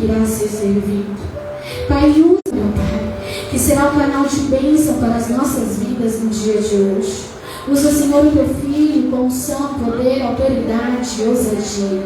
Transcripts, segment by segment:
que irá ser servido. Pai, usa, meu Pai, que será um canal de bênção para as nossas vidas no dia de hoje. Usa, Senhor, o teu filho com unção, poder, autoridade e ousadia.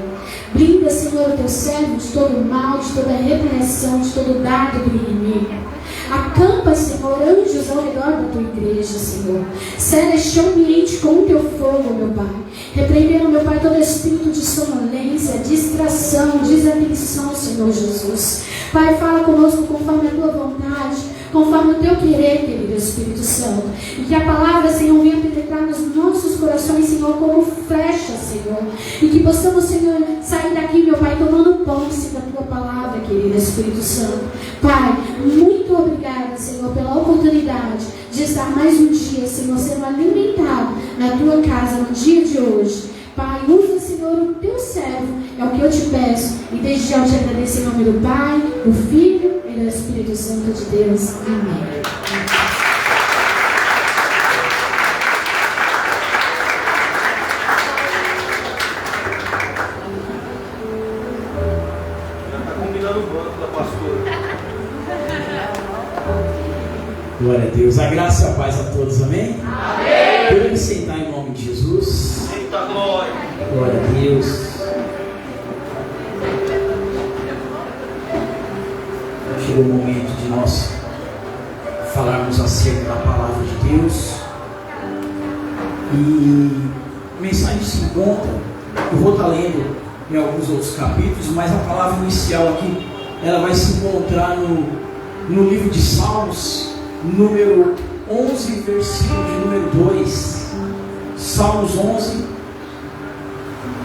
Blinda, Senhor, o teu servo de todo mal, de toda repreensão, de todo dardo do inimigo. Acampa, Senhor, anjos ao redor da tua igreja, Senhor. Cela este ambiente com o teu fogo, meu Pai. Repreendendo, meu Pai, todo espírito de sonolência, distração, desatenção, Senhor Jesus. Pai, fala conosco conforme a tua vontade, conforme o teu querer, querido Espírito Santo. E que a palavra, Senhor, venha penetrar nos nossos corações, Senhor, como flecha, Senhor. E que possamos, Senhor, sair daqui, meu Pai, tomando posse da tua palavra, querido Espírito Santo. Pai, muito obrigada, Senhor, pela oportunidade de estar mais um dia, Senhor, sendo alimentado na tua casa no dia de hoje. Pai, usa, Senhor, o teu servo, é o que eu te peço. E desde já eu te agradeço em nome do Pai, do Filho e do Espírito Santo de Deus. Amém. Glória a Deus. A graça e a paz a todos, amém? Amém. Podemos sentar em nome de Jesus. Eita glória. Glória a Deus. Chegou o momento de nós falarmos acerca da palavra de Deus. E a mensagem se encontra, eu vou estar lendo em alguns outros capítulos, mas a palavra inicial aqui, ela vai se encontrar no livro de Salmos, número 11, versículo de número 2. Salmos 11,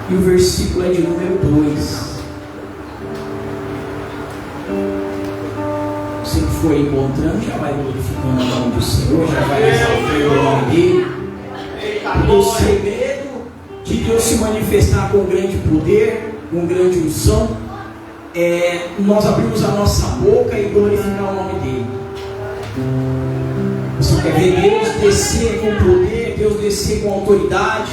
e o versículo é de número 2. Você que for encontrando, já vai glorificando o nome do Senhor, já vai exaltando o nome dele. O segredo de Deus se manifestar com grande poder, com grande unção, é nós abrirmos a nossa boca e glorificar o nome dele. Você quer ver Deus descer com poder, Deus descer com autoridade,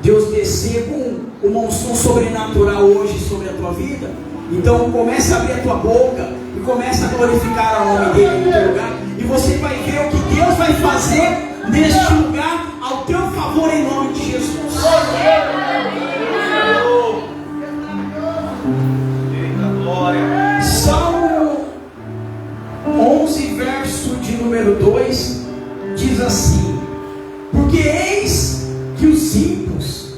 Deus descer com uma unção sobrenatural hoje sobre a tua vida? Então comece a abrir a tua boca e comece a glorificar o nome dele no teu lugar, e você vai ver o que Deus vai fazer neste lugar ao teu favor, em nome de Jesus. Salmo 11, verso de número 2 diz assim: porque eis que os ímpios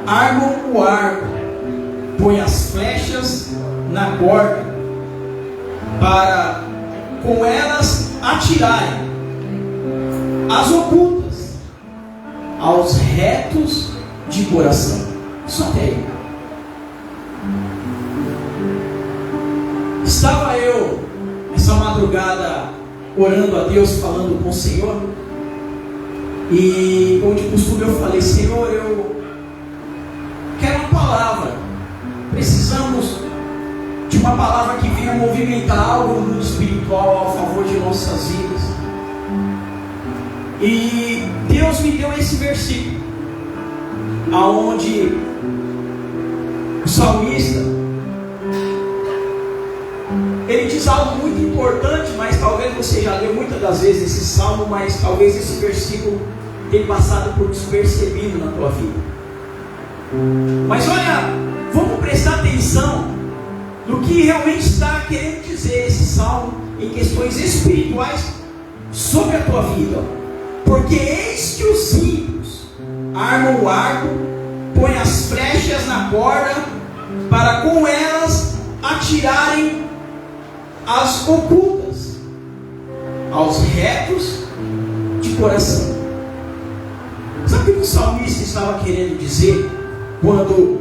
armam o arco, põem as flechas na corda, para com elas atirarem as ocultas aos retos de coração. Só até aí. Estava eu essa madrugada orando a Deus, falando com o Senhor, e como de costume eu falei: Senhor, eu quero uma palavra, precisamos de uma palavra que venha movimentar algo no mundo espiritual a favor de nossas vidas. E Deus me deu esse versículo, aonde o salmista, ele diz algo muito importante, mas talvez você já leu muitas das vezes esse salmo, mas talvez esse versículo tenha passado por despercebido na tua vida. Mas olha, vamos prestar atenção no que realmente está querendo dizer esse salmo em questões espirituais sobre a tua vida. Porque eis que os ímpios armam o arco, põem as flechas na corda, para com elas atirarem as ocultas aos retos de coração. Sabe o que o salmista estava querendo dizer quando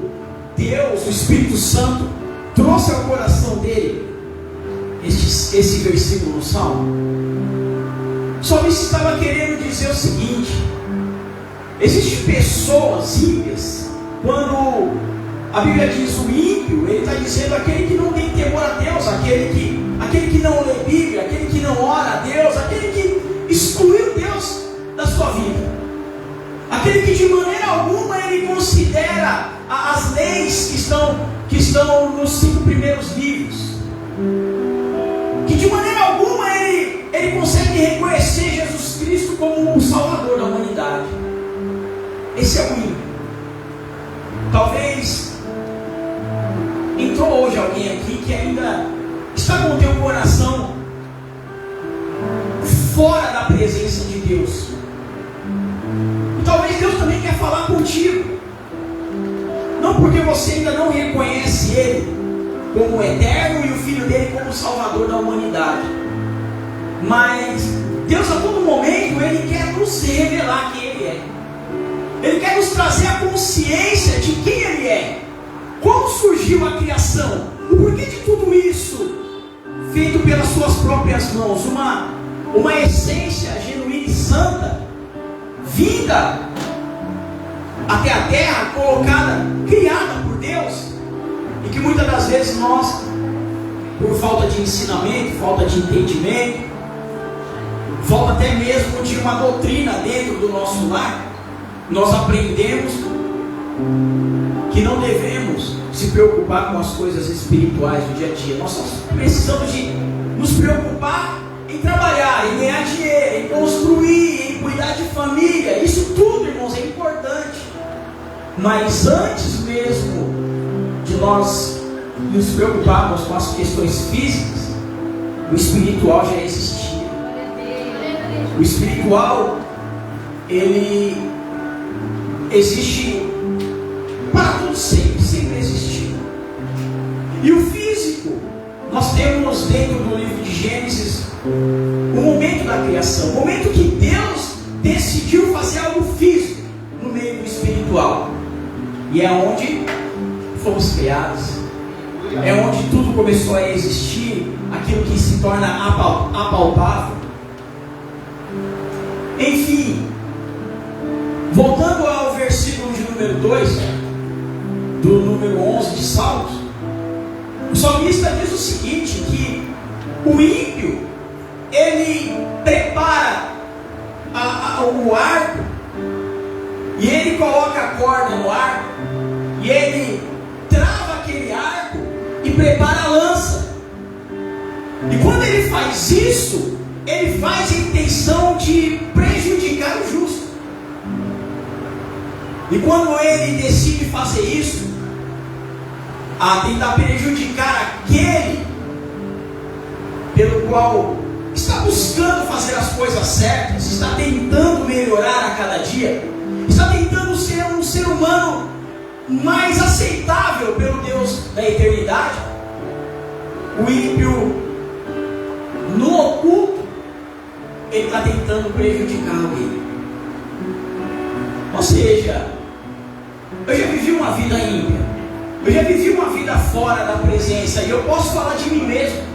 Deus, o Espírito Santo, trouxe ao coração dele esse versículo no salmo? O salmista estava querendo dizer o seguinte: existem pessoas ímpias. Quando a Bíblia diz o ímpio, ele está dizendo aquele que não tem temor a Deus, aquele que não lê Bíblia, aquele que não ora a Deus, aquele que excluiu Deus da sua vida, aquele que de maneira alguma ele considera as leis que estão nos 5 primeiros livros. que de maneira alguma ele consegue reconhecer Jesus Cristo como o Salvador da humanidade. Esse é o ímpio. Talvez entrou hoje alguém aqui que ainda está com o teu coração fora da presença de Deus. E talvez Deus também quer falar contigo. Não porque você ainda não reconhece Ele como o eterno e o Filho dele como o Salvador da humanidade. Mas Deus a todo momento Ele quer nos revelar quem Ele é. Ele quer nos trazer a consciência de quem Ele é. Como surgiu a criação? O porquê de tudo isso? Feito pelas suas próprias mãos. Uma essência genuína e santa, vinda até a terra, colocada, criada por Deus. E que muitas das vezes nós, por falta de ensinamento, falta de entendimento, falta até mesmo de uma doutrina dentro do nosso lar, nós aprendemos que não devemos se preocupar com as coisas espirituais do dia a dia. Nós precisamos de nos preocupar em trabalhar, em ganhar dinheiro, em construir, em cuidar de família. Isso tudo, irmãos, é importante. Mas antes mesmo de nós nos preocuparmos com as questões físicas, o espiritual já existia. O espiritual, ele existe para tudo sempre, sempre existiu. E o físico, nós temos dentro do livro de Gênesis o momento da criação, o momento que Deus decidiu fazer algo físico no meio do espiritual. E é onde fomos criados, é onde tudo começou a existir, aquilo que se torna apalpável. Enfim, voltando ao versículo de número 2, do número 11 de Salmos, o salmista diz o seguinte, que o ímpio, ele prepara o arco, e ele coloca a corda no arco, e ele trava aquele arco e prepara a lança. E quando ele faz isso, ele faz a intenção de prejudicar o justo. E quando ele decide fazer isso, a tentar prejudicar aquele pelo qual está buscando fazer as coisas certas, está tentando melhorar a cada dia, está tentando ser um ser humano mais aceitável pelo Deus da eternidade, o ímpio, no oculto, ele está tentando prejudicar alguém. Ou seja, eu já vivi uma vida ímpia, eu já vivi uma vida fora da presença, e eu posso falar de mim mesmo.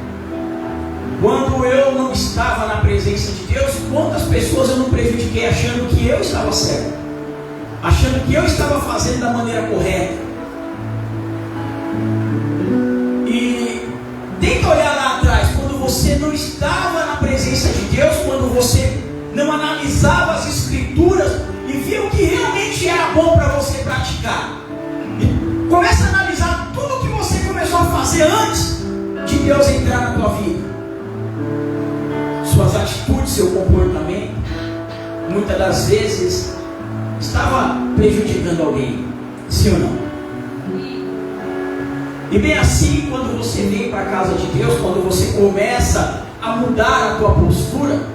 Quando eu não estava na presença de Deus, quantas pessoas eu não prejudiquei achando que eu estava certo, achando que eu estava fazendo da maneira correta. E tenta olhar lá atrás, quando você não estava na presença de Deus, quando você não analisava as Escrituras e via o que realmente era bom para você praticar. E começa a analisar tudo que você começou a fazer antes de Deus entrar na tua vida. Suas atitudes, seu comportamento, muitas das vezes estava prejudicando alguém, sim ou não? E bem assim, quando você vem para a casa de Deus, quando você começa a mudar a tua postura,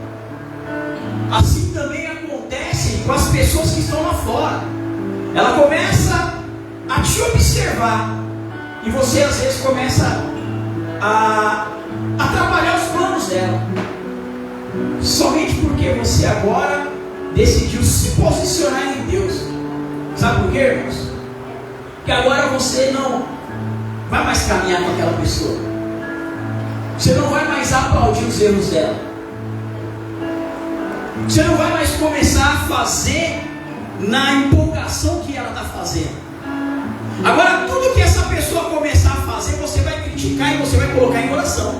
assim também acontece com as pessoas que estão lá fora. Ela começa a te observar, e você às vezes começa a trabalhar os planos dela, somente porque você agora decidiu se posicionar em Deus. Sabe por quê, irmãos? Porque agora você não vai mais caminhar com aquela pessoa, você não vai mais aplaudir os erros dela, você não vai mais começar a fazer na empolgação que ela está fazendo. Agora tudo que essa pessoa começar a fazer, você vai criticar e você vai colocar em oração.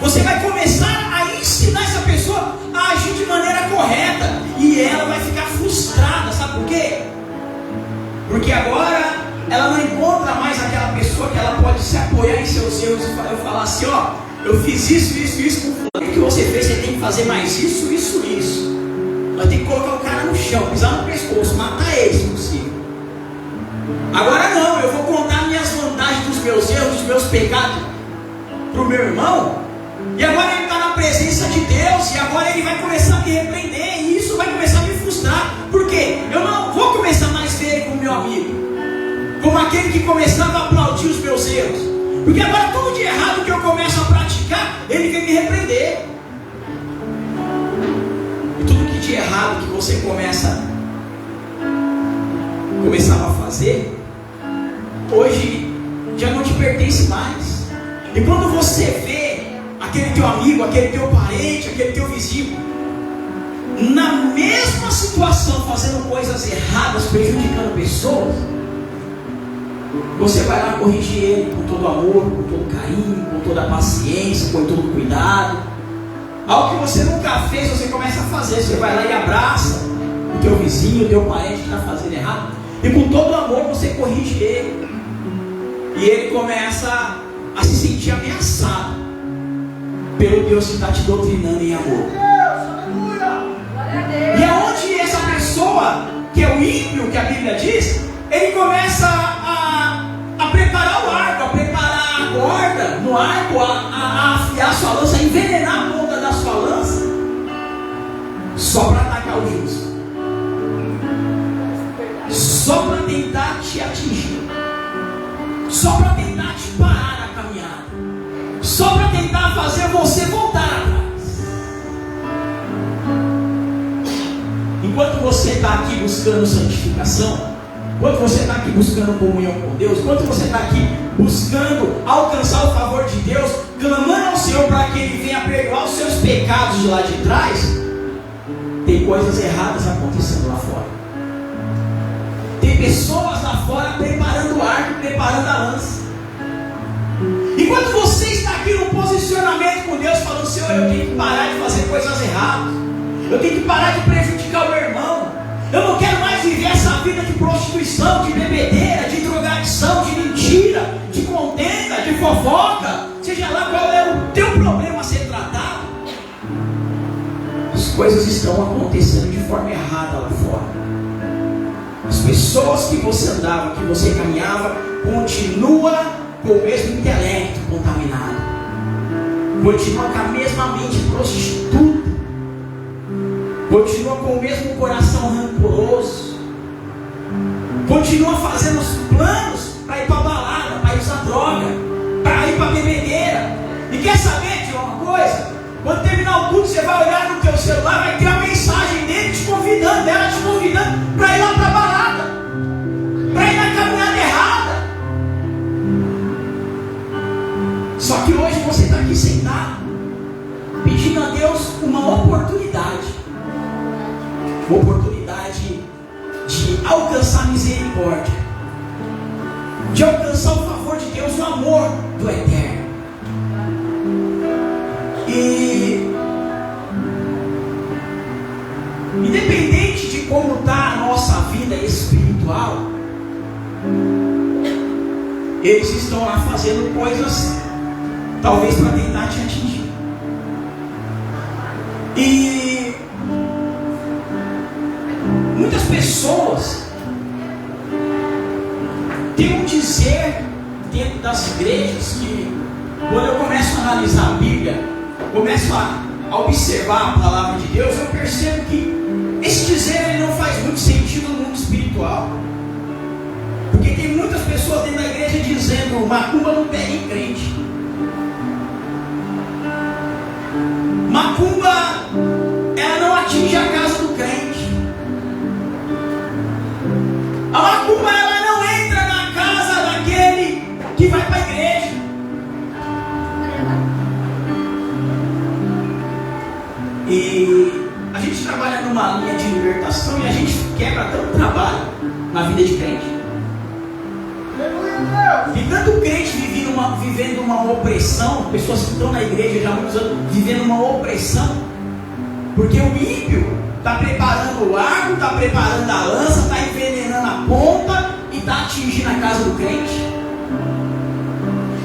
Você vai começar a ensinar essa pessoa a agir de maneira correta, e ela vai ficar frustrada. Sabe por quê? Porque agora ela não encontra mais aquela pessoa pessoa que ela pode se apoiar em seus erros e falar assim, ó, eu fiz isso com fulano. O que você fez, você tem que fazer mais isso. Nós temos que colocar o cara no chão, pisar no pescoço, matar ele se possível. Agora não, eu vou contar minhas vantagens dos meus erros, dos meus pecados para o meu irmão, e agora ele está na presença de Deus, e agora ele vai começar a me repreender, e isso vai começar a me frustrar, porque eu não vou começar mais a ver ele como meu amigo, como aquele que começava a aplaudir os meus erros, porque agora tudo de errado que eu começo a praticar, ele vem me repreender. E tudo que de errado que você começava a fazer, hoje já não te pertence mais. E quando você vê aquele teu amigo, aquele teu parente, aquele teu vizinho na mesma situação, fazendo coisas erradas, prejudicando pessoas, você vai lá corrigir ele com todo amor, com todo carinho, com toda paciência, com todo cuidado. Algo que você nunca fez, você começa a fazer. Você vai lá e abraça o teu vizinho, o teu parente que está fazendo errado, e com todo amor você corrige ele. E ele começa a se sentir ameaçado pelo Deus que está te doutrinando em amor. E aonde essa pessoa, que é o ímpio, que a Bíblia diz, ele começa a preparar o arco, a preparar a corda no arco, a afiar sua lança, a envenenar a ponta da sua lança, só para atacar o justo, só para tentar te atingir, só para tentar te parar na caminhada, só para tentar fazer você voltar atrás. Enquanto você está aqui buscando santificação, enquanto você está aqui buscando comunhão com Deus, enquanto você está aqui buscando alcançar o favor de Deus, clamando ao Senhor para que Ele venha perdoar os seus pecados de lá de trás, tem coisas erradas acontecendo lá fora. Tem pessoas lá fora preparando o arco, preparando a lança. Enquanto você está aqui no posicionamento com Deus, falando, Senhor, eu tenho que parar de fazer coisas erradas, eu tenho que parar de prejudicar o meu irmão, eu não quero mais viver essa vida de prostituição, de bebedeira, de drogadição, de mentira, de contenda, de fofoca, seja lá qual é o teu problema a ser tratado. As coisas estão acontecendo de forma errada lá fora. As pessoas que você andava, que você caminhava, continua com o mesmo intelecto contaminado, continua com a mesma mente prostituta, continua com o mesmo coração rancoroso, continua fazendo os planos para ir para a balada, para ir usar droga, para ir para a bebedeira. E quer saber de uma coisa? Quando terminar o culto, você vai olhar no teu celular, vai ter a mensagem dele te convidando, dela te convidando para ir lá para a balada, para ir na caminhada errada. Só que hoje você está aqui sentado, pedindo a Deus uma oportunidade de alcançar misericórdia, de alcançar o favor de Deus, o amor do Eterno. E independente de como está a nossa vida espiritual, eles estão lá fazendo coisas talvez para tentar te atingir. E muitas pessoas têm um dizer dentro das igrejas que, quando eu começo a analisar a Bíblia, começo a observar a palavra de Deus, eu percebo que esse dizer ele não faz muito sentido no mundo espiritual. Porque tem muitas pessoas dentro da igreja dizendo: macumba não pega em crente, macumba ela não atinge a casa do crente, a macumba ela não entra na casa daquele que vai para a igreja. E a gente trabalha numa linha de libertação e a gente quebra tanto trabalho na vida de crente. E tanto crente vivendo uma opressão, pessoas que estão na igreja já há muitos anos vivendo uma opressão, porque o ímpio está preparando o arco, está preparando a lança, está envenenando a ponta e está atingindo a casa do crente.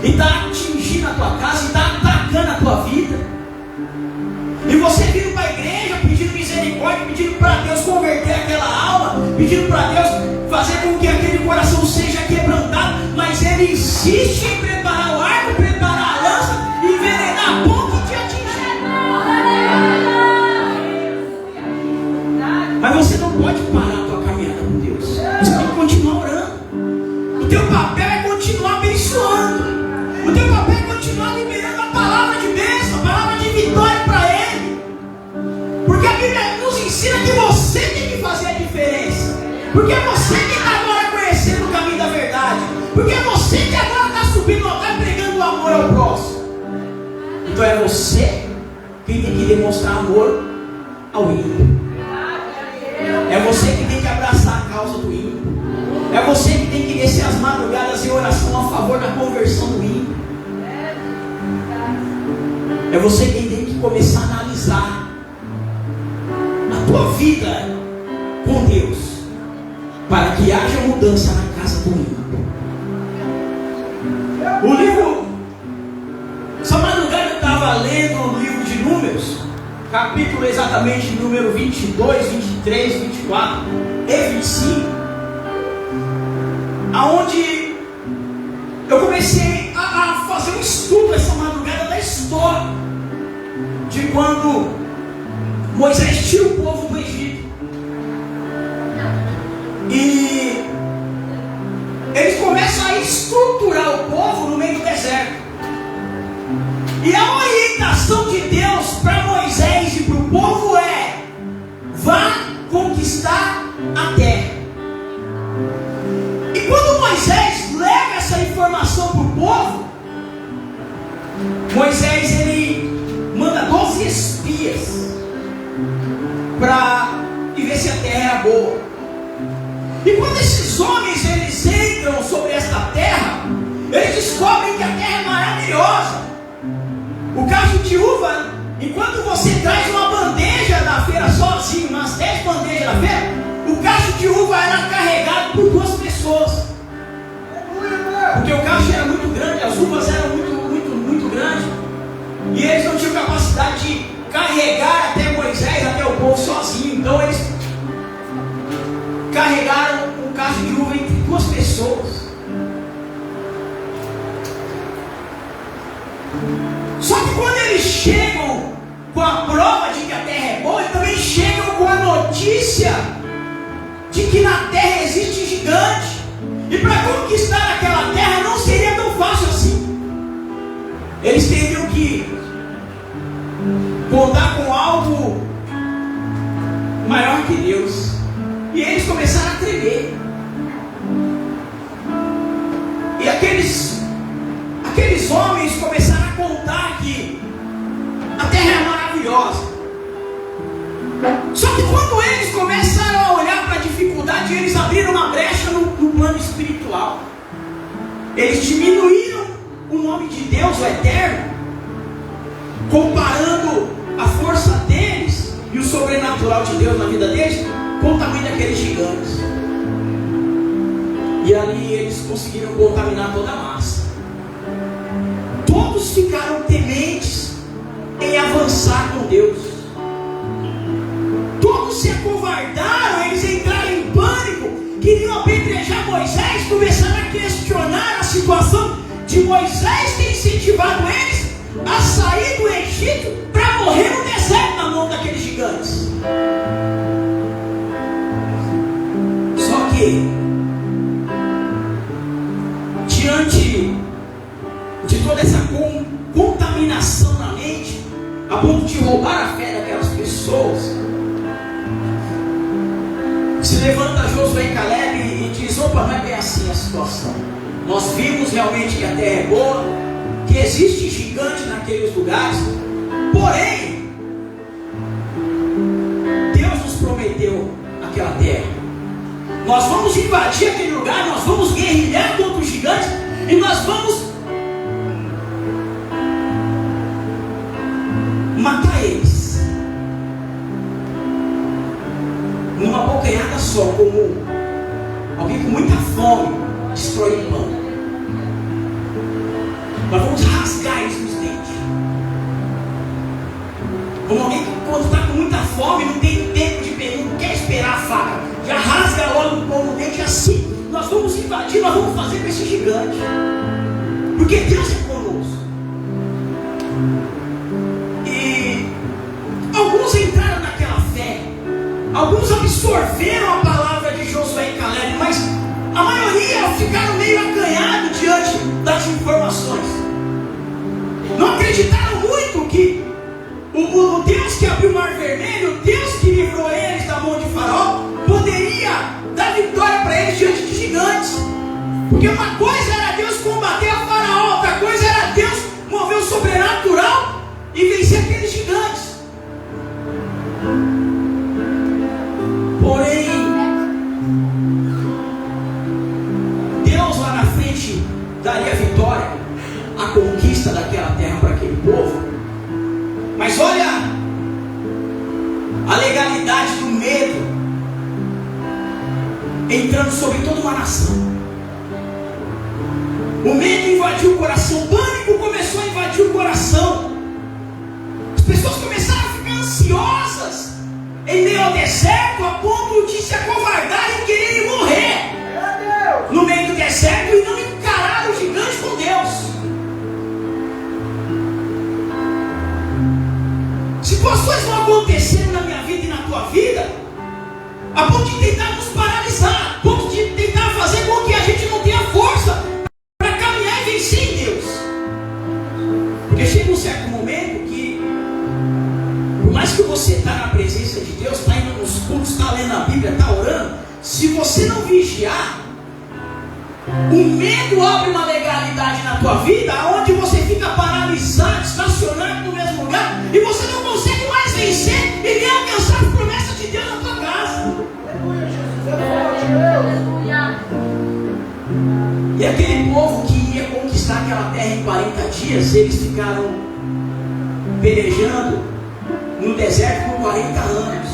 e está atingindo a tua casa, e está atacando a tua vida. E você vindo para a igreja pedindo misericórdia, pedindo para Deus converter aquela alma, pedindo para Deus fazer com que aquele coração seja quebrantado, mas ele insiste em preparar o arco, preparar a lança e envenenar a ponto de atingir. Mas você não pode parar a tua caminhada com Deus. Você tem que continuar orando. O teu papel é continuar abençoando. O teu papel é continuar liberando a palavra de bênção, a palavra de vitória para Ele. Porque a Bíblia nos ensina que você tem que fazer a diferença. Porque é você que está agora conhecendo o caminho da verdade. Porque é você que agora está subindo ao altar pregando o amor ao próximo. Então é você quem tem que demonstrar amor ao ímpio. É você que tem que abraçar a causa do ímpio. É você que tem que descer as madrugadas em oração a favor da conversão do ímpio. É você quem tem que começar a analisar a tua vida com Deus, para que haja mudança na casa do ímpio. O livro, essa madrugada eu estava lendo o livro de Números, capítulo exatamente número 22, 23, 24 e 25, aonde eu comecei a fazer um estudo essa madrugada da história de quando Moisés tira o povo do Egito. E eles começam a estruturar o povo no meio do deserto. E a orientação de Deus para Moisés e para o povo é: vá conquistar a terra. E quando Moisés leva essa informação para o povo, Moisés ele manda 12 espias para ver se a terra era boa. E quando esses homens eles entram sobre esta terra, eles descobrem que a terra é maravilhosa. O cacho de uva, enquanto você traz uma bandeja da feira sozinho, umas 10 bandejas da feira, o cacho de uva era carregado por 2 pessoas. Porque o cacho era muito grande, as uvas eram muito grandes. E eles não tinham capacidade de carregar até Moisés, até o povo sozinho. Então eles carregaram um cacho de uva entre 2 pessoas. Só que quando eles chegam com a prova de que a terra é boa, eles também chegam com a notícia de que na terra existe gigante. E para conquistar aquela terra não seria tão fácil assim. Eles teriam que contar com algo maior que Deus. E eles começaram a tremer. E aqueles homens começaram a contar que a terra é maravilhosa. Só que quando eles começaram a olhar para a dificuldade, eles abriram uma brecha no plano espiritual. Eles diminuíram o nome de Deus, o Eterno, comparando a força deles e o sobrenatural de Deus na vida deles com o tamanho daqueles gigantes. E ali eles conseguiram contaminar toda a massa. Todos ficaram tementes em avançar com Deus. Todos se acovardaram, eles entraram em pânico, queriam apedrejar Moisés, começaram a questionar a situação de Moisés ter incentivado eles a sair do Egito para morrer no deserto na mão daqueles gigantes. Só que diante de toda essa contaminação na mente, a ponto de roubar a fé daquelas pessoas, se levanta Josué e Caleb e diz: opa, não é bem assim a situação. Nós vimos realmente que a terra é boa, que existe gigante naqueles lugares, porém Deus nos prometeu aquela terra. Nós vamos invadir aquele lugar, nós vamos guerrilhar contra os gigantes e nós vamos matar eles numa bocanhada só, como alguém com muita fome destrói o pão. Nós vamos rasgar isso nos dentes. Como alguém que quando está com muita fome, não tem tempo de pedir, não quer esperar a faca, já rasga logo o pão no dente, assim nós vamos invadir, nós vamos fazer com esse gigante. Porque Deus é conosco. E alguns entraram naquela fé, alguns absorveram a palavra de Josué e Caleb, mas a maioria ficaram meio acanhados diante das informações. Não acreditaram muito que o Deus que abriu o Mar Vermelho, o Deus que livrou eles da mão de Faraó, poderia dar vitória para eles diante de gigantes. Porque uma coisa era Deus combater a Faraó, outra coisa era Deus mover o sobrenatural e vencer aqueles gigantes. Porém, Deus lá na frente daria vitória, a conquista daquela terra para aquele povo. Mas olha a legalidade do medo entrando sobre toda uma nação. O medo invadiu o coração, o pânico começou a invadir o coração. As pessoas começaram a ficar ansiosas em meio ao deserto, a ponto de se acovardarem e quererem morrer no meio do deserto e não encarar o gigante com Deus. Situações vão acontecendo na minha vida e na tua vida, a ponto de tentar nos paralisar, a ponto de tentar fazer com que a gente não tenha força para caminhar e vencer em Deus. Porque chega um certo momento que, por mais que você está na presença de Deus, está indo nos cultos, está lendo a Bíblia, está orando, se você não vigiar, o medo abre uma legalidade na tua vida, onde você fica paralisado, estacionado no mesmo lugar, e você não consegue mais vencer e nem alcançar as promessas de Deus na tua casa. E aquele povo que ia conquistar aquela terra em 40 dias, eles ficaram pelejando no deserto por 40 anos.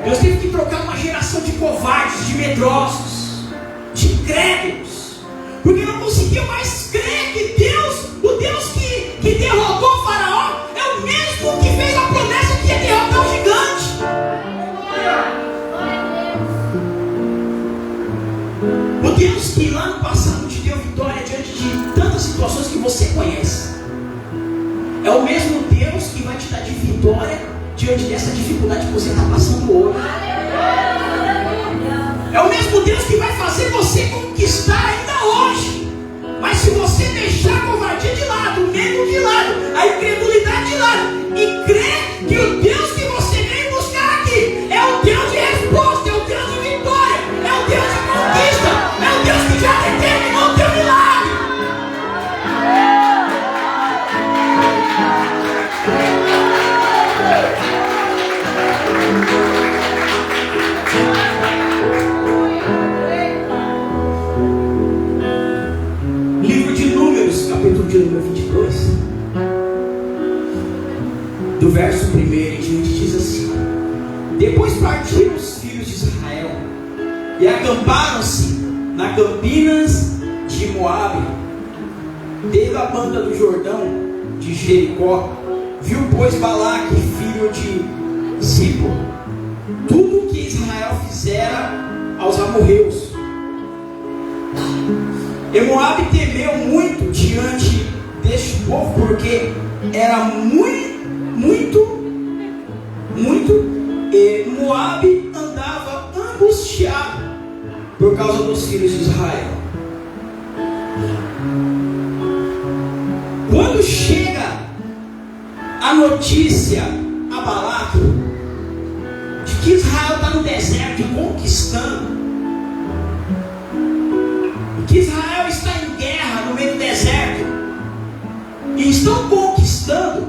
Deus teve que trocar uma geração de covardes, de medrosos, de incrédulos, porque não conseguiam mais crer que Deus, o Deus que derrotou o Faraó, é o mesmo que fez a promessa que ia derrotar o gigante. O Deus que lá no passado te deu vitória diante de tantas situações que você conhece, é o mesmo Deus que vai te dar de vitória diante dessa dificuldade que você está passando hoje. É o mesmo Deus que vai fazer você conquistar ainda hoje. Mas se você deixar a covardia de lado, o medo de lado, a incredulidade de lado, e crer que o Deus que você veio buscar aqui é o Deus de resposta, é o Deus de vitória, é o Deus de conquista, é o Deus que já determinou o teu milagre. Capítulo de número 22, do verso 1 em diante, diz assim: Depois partiram os filhos de Israel e acamparam-se na campinas de Moabe, desde a banda do Jordão de Jericó. Viu, pois, Balaque, filho de Zippor, tudo o que Israel fizera aos amorreus. E Moabe temeu muito diante deste povo, porque era muito, e Moabe andava angustiado por causa dos filhos de Israel. Quando chega a notícia a Balaque de que Israel está no deserto conquistando, que Israel está em guerra no meio do deserto e estão conquistando,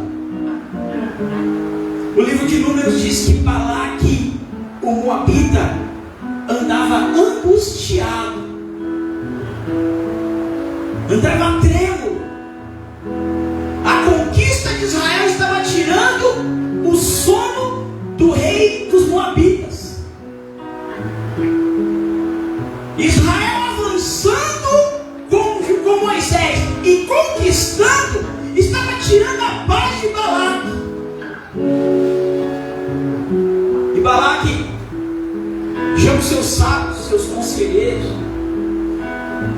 o livro de Números diz que Balaque, o Moabita, andava angustiado, andava trêmulo. A conquista de Israel estava tirando o sono do rei dos Moabitas. Israel avançando com Moisés e conquistando, chama os seus sábios, os seus conselheiros,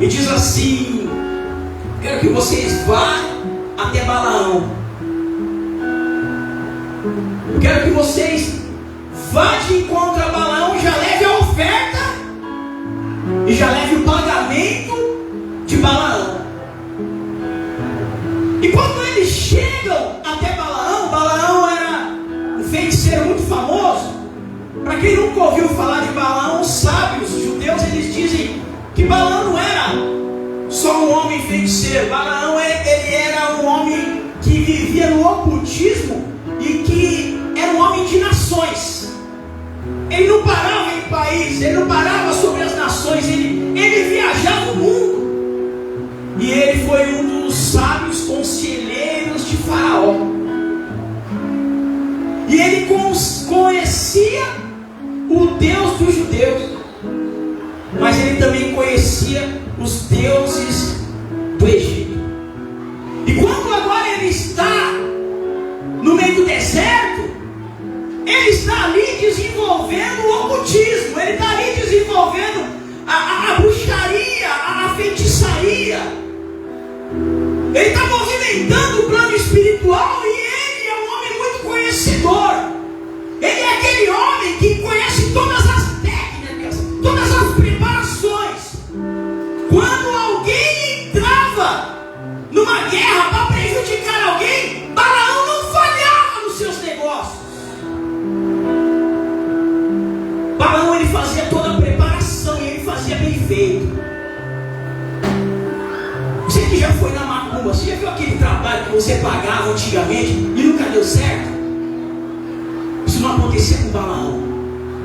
e diz assim: quero que vocês vá até Balaão. Eu quero que vocês vá de encontro a Balaão, já leve a oferta e já leve o pagamento de Balaão. E quando eles chegam até Balaão, Balaão era um feiticeiro muito famoso. Para quem nunca ouviu falar de Balaão, os sábios, os judeus, eles dizem que Balaão não era só um homem feiticeiro. Balaão ele era um homem que vivia no ocultismo e que era um homem de nações. Ele não parava em país, ele não parava sobre as nações, ele viajava o mundo. E ele foi um dos sábios conselheiros de Faraó. E ele conhecia o Deus dos judeus, mas ele também conhecia os deuses do Egito. E quando agora ele está no meio do deserto, ele está ali desenvolvendo o ocultismo, ele está ali desenvolvendo a bruxaria, a feitiçaria. Ele está movimentando o plano espiritual, e ele é um homem muito conhecedor. Ele é aquele homem que conhece todas as técnicas, todas as preparações. Quando alguém entrava numa guerra para prejudicar alguém, Balaão não falhava nos seus negócios. Balaão, ele fazia toda a preparação, e ele fazia bem feito. Você que já foi na macumba, você já viu aquele trabalho que você pagava antigamente e nunca deu certo? Isso não acontecia com Balaão,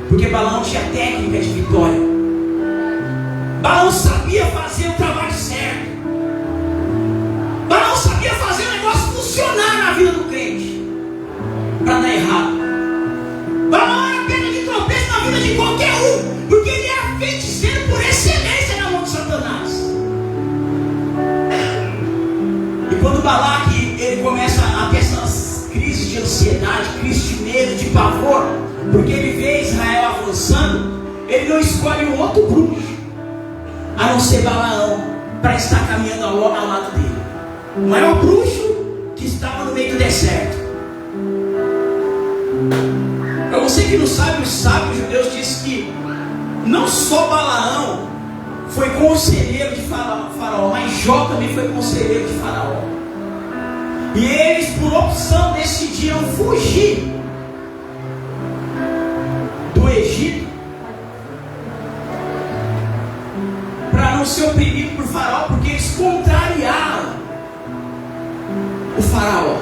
porque Balaão tinha técnica de vitória. Balaão sabia fazer o trabalho certo. Balaão sabia fazer o negócio funcionar na vida do crente, para dar errado. Balaão era pedra de tropeço na vida de qualquer um, porque ele era feiticeiro por excelência na mão de Satanás. E quando Balaque ele começa a ter essas crises de ansiedade, crises de medo, de pavor, porque ele vê Israel avançando, ele não escolhe um outro bruxo a não ser Balaão para estar caminhando ao lado dele. O maior bruxo que estava no meio do deserto. Para você que não sabe, os sábios judeus dizem que não só Balaão foi conselheiro de Faraó, mas Jó também foi conselheiro de Faraó. E eles, por opção, decidiram fugir do Egito para não ser oprimido por Faraó, porque eles contrariaram o Faraó.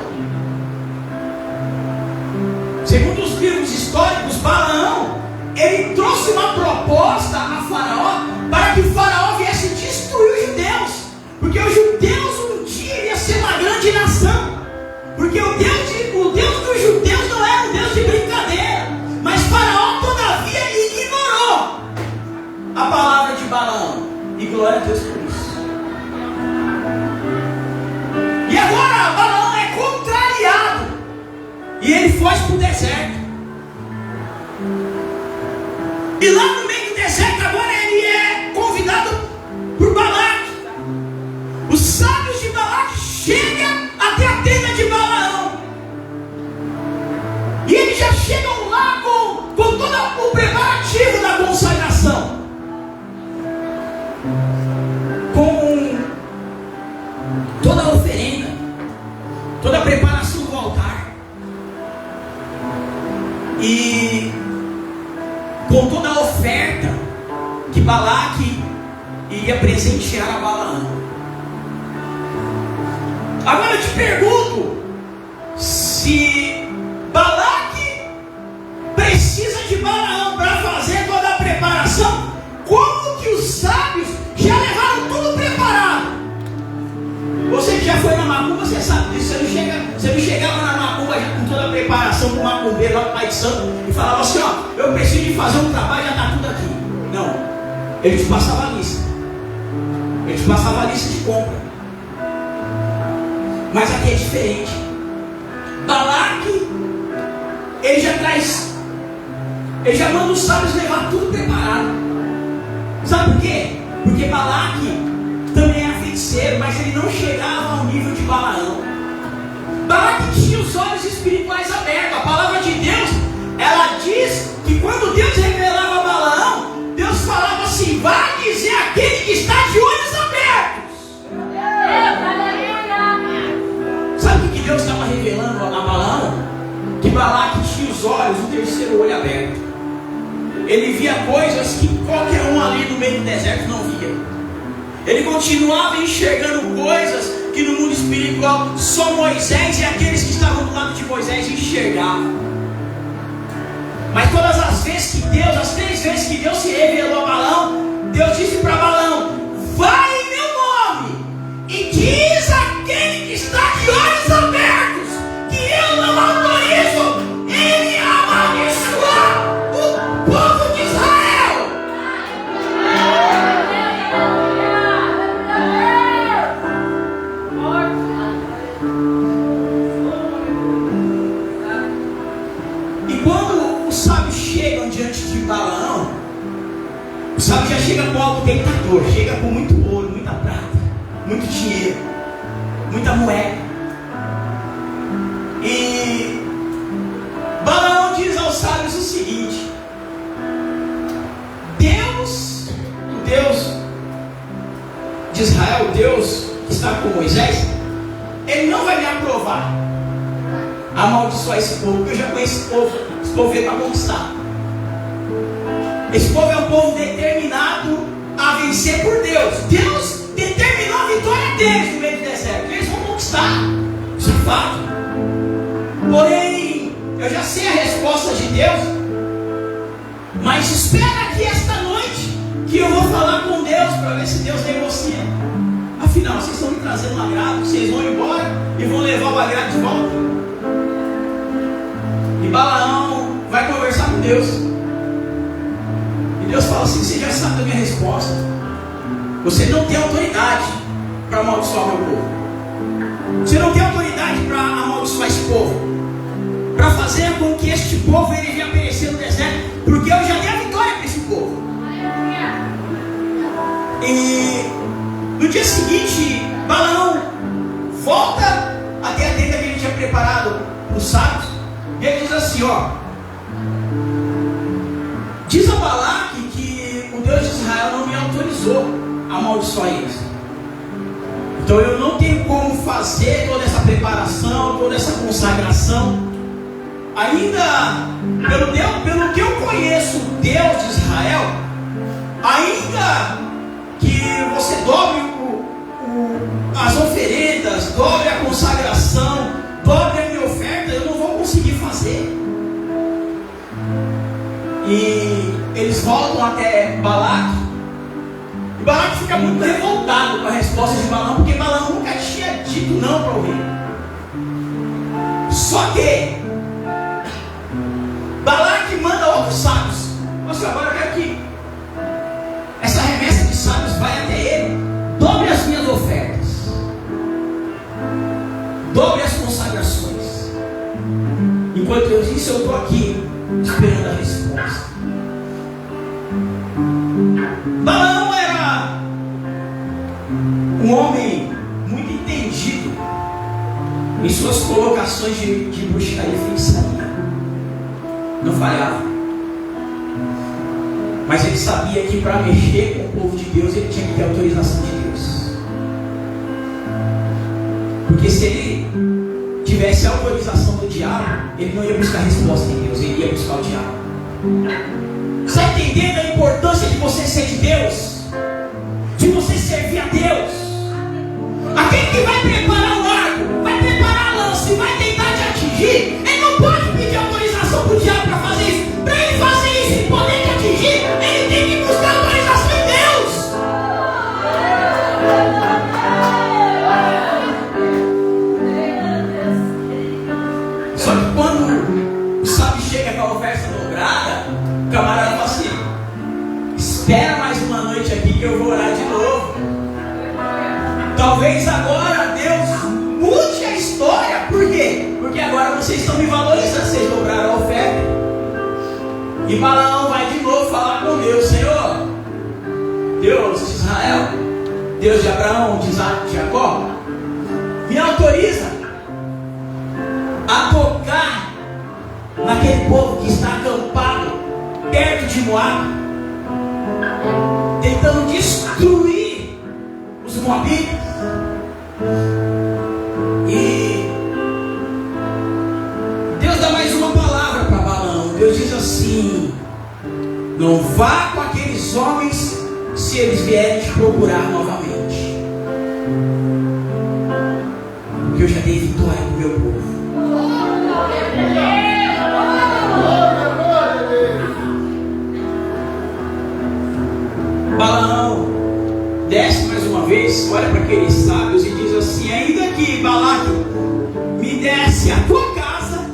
Segundo os livros históricos, Balaão ele trouxe uma proposta a Faraó para que o Faraó viesse destruir os judeus, porque os judeus um dia iria ser uma grande nação, porque o Deus dos judeus não era um Deus de brincadeira. Mas Faraó todavia ignorou a palavra de Balaão, e glória a Deus por isso. E agora Balaão é contrariado e ele foge para o deserto. E lá no meio do deserto agora ele é convidado por Balaque. Os sábios de Balaque chegam até a tenda de Balaão. E eles já chegam lá com todo o preparativo da consagração, com toda a oferenda, toda a preparação do altar, e com toda a oferta que Balaque iria presentear a Balaão. Agora eu te pergunto, se Balaque precisa de Balaão para fazer toda a preparação, como que os sábios já levaram tudo preparado? Você que já foi na macumba, você sabe disso. Você não chegava na macumba já com toda a preparação com o macumbeiro lá do Pai de Santo e falava assim: ó, eu preciso de fazer um trabalho, já está tudo aqui. Não, ele te passava a lista. Ele te passava a lista de compra. Mas aqui é diferente. Balaque, ele já traz Ele já manda os sábios levar tudo preparado. Sabe por quê? Porque Balaque também era feiticeiro, mas ele não chegava ao nível de Balaão. Balaque tinha os olhos espirituais abertos. A palavra de Deus, ela diz que quando Deus revelava a Balaão, Deus falava assim: vai dizer aquele que está de olhos abertos. Sabe o que Deus estava revelando a Balaão? Que Balaque tinha os olhos, o terceiro olho aberto. Ele via coisas que qualquer um ali no meio do deserto não via. Ele continuava enxergando coisas que no mundo espiritual só Moisés e aqueles que estavam do lado de Moisés enxergavam. Mas todas as vezes que Deus, as 3 vezes que Deus se revelou a Balaão, Deus disse para Balaão: vai em meu nome e diz àquele que está de olhos abertos que eu não autorizo ele a amaldiçoar o povo de Israel. E quando os sábios chegam diante de Balaão, o sábio já chega com algo tentador, chega com muito ouro, muita prata, muito dinheiro, muita moeda. E Balaão diz aos sábios o seguinte: Deus, o Deus de Israel, o Deus que está com Moisés, ele não vai me aprovar amaldiçoar esse povo, porque eu já conheço esse povo veio para conquistar. Esse povo é um povo determinado a vencer por Deus. Deus determinou a vitória deles no meio do deserto. Eles vão conquistar. Isso é fato. Porém, eu já sei a resposta de Deus. Mas espera aqui esta noite que eu vou falar com Deus para ver se Deus negocia. Afinal, vocês estão me trazendo um agrado. Vocês vão embora e vão levar o agrado de volta. E Balaão vai conversar com Deus. E Deus fala assim: você já sabe a minha resposta. Você não tem autoridade para amaldiçoar meu povo. Você não tem autoridade para amaldiçoar esse povo, para fazer com que este povo ele venha perecer no deserto, porque eu já dei a vitória para esse povo. E no dia seguinte, Balaão volta até a tenda que ele tinha preparado para os sábios. E ele diz assim: ó, diz a Balaque que o Deus de Israel não me autorizou a amaldiçoar eles. Então eu não tenho como fazer toda essa preparação, toda essa consagração. Ainda, pelo que eu conheço o Deus de Israel, ainda que você dobre as oferendas, dobre a consagração, dobre a minha oferta, eu não vou conseguir fazer. E eles voltam até Balaque. E Balaque fica muito revoltado com a resposta de Balaão, porque Balaão nunca tinha dito não para o rei. Só que Balaque manda outros sábios. Nossa, agora eu quero que essa remessa de sábios vai até ele. Dobre as minhas ofertas, dobre as consagrações. Enquanto eu disse, eu estou aqui esperando a resposta. Balaão era um homem muito entendido em suas colocações de bruxaria e feitiçaria. Não falhava. Mas ele sabia que para mexer com o povo de Deus ele tinha que ter autorização de Deus. Porque se ele tivesse a autorização do diabo, ele não ia buscar resposta em Deus, ele ia buscar o diabo. Está entendendo a importância de você ser de Deus? De você servir a Deus? Aquele que vai preparar o arco, vai preparar a lança e vai tentar te atingir, ele não pode pedir autorização para o diabo para fazer isso. Para ele fazer isso e poder te atingir, ele tem que buscar autorização em Deus. Só que quando o sábio chega com a oferta dobrada, o camarada fala assim: espera mais uma noite aqui que eu vou orar de novo. Talvez agora Deus mude a história. Por quê? Porque agora vocês estão me valorizando. Vocês dobraram a oferta. E E Balaão vai de novo falar com Deus: Senhor, Deus de Israel, Deus de Abraão, de Isaac, de Jacó, me autoriza a tocar naquele povo que está acampado perto de Moabe, tentando destruir os moabitas. E Deus dá mais uma palavra para Balaão. Deus diz assim: não vá com aqueles homens se eles vierem te procurar novamente, porque eu já dei vitória para o meu povo. Balaão desce mais uma vez, olha para aqueles sábios e diz assim: ainda que Balaque me desse a tua casa,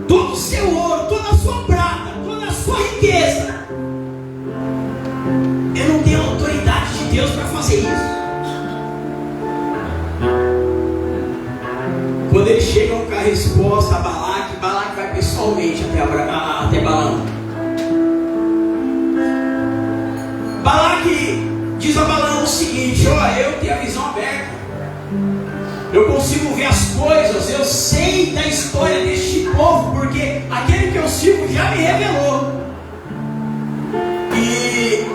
todo o seu ouro, toda a sua prata, toda a sua riqueza, eu não tenho autoridade de Deus para fazer isso. Quando eles chegam com a resposta a Balaque, Balaque vai pessoalmente até Balaão. Balaque diz a Balaão o seguinte: olha, eu tenho a visão aberta, eu consigo ver as coisas, eu sei da história deste povo, porque aquele que eu sirvo já me revelou. E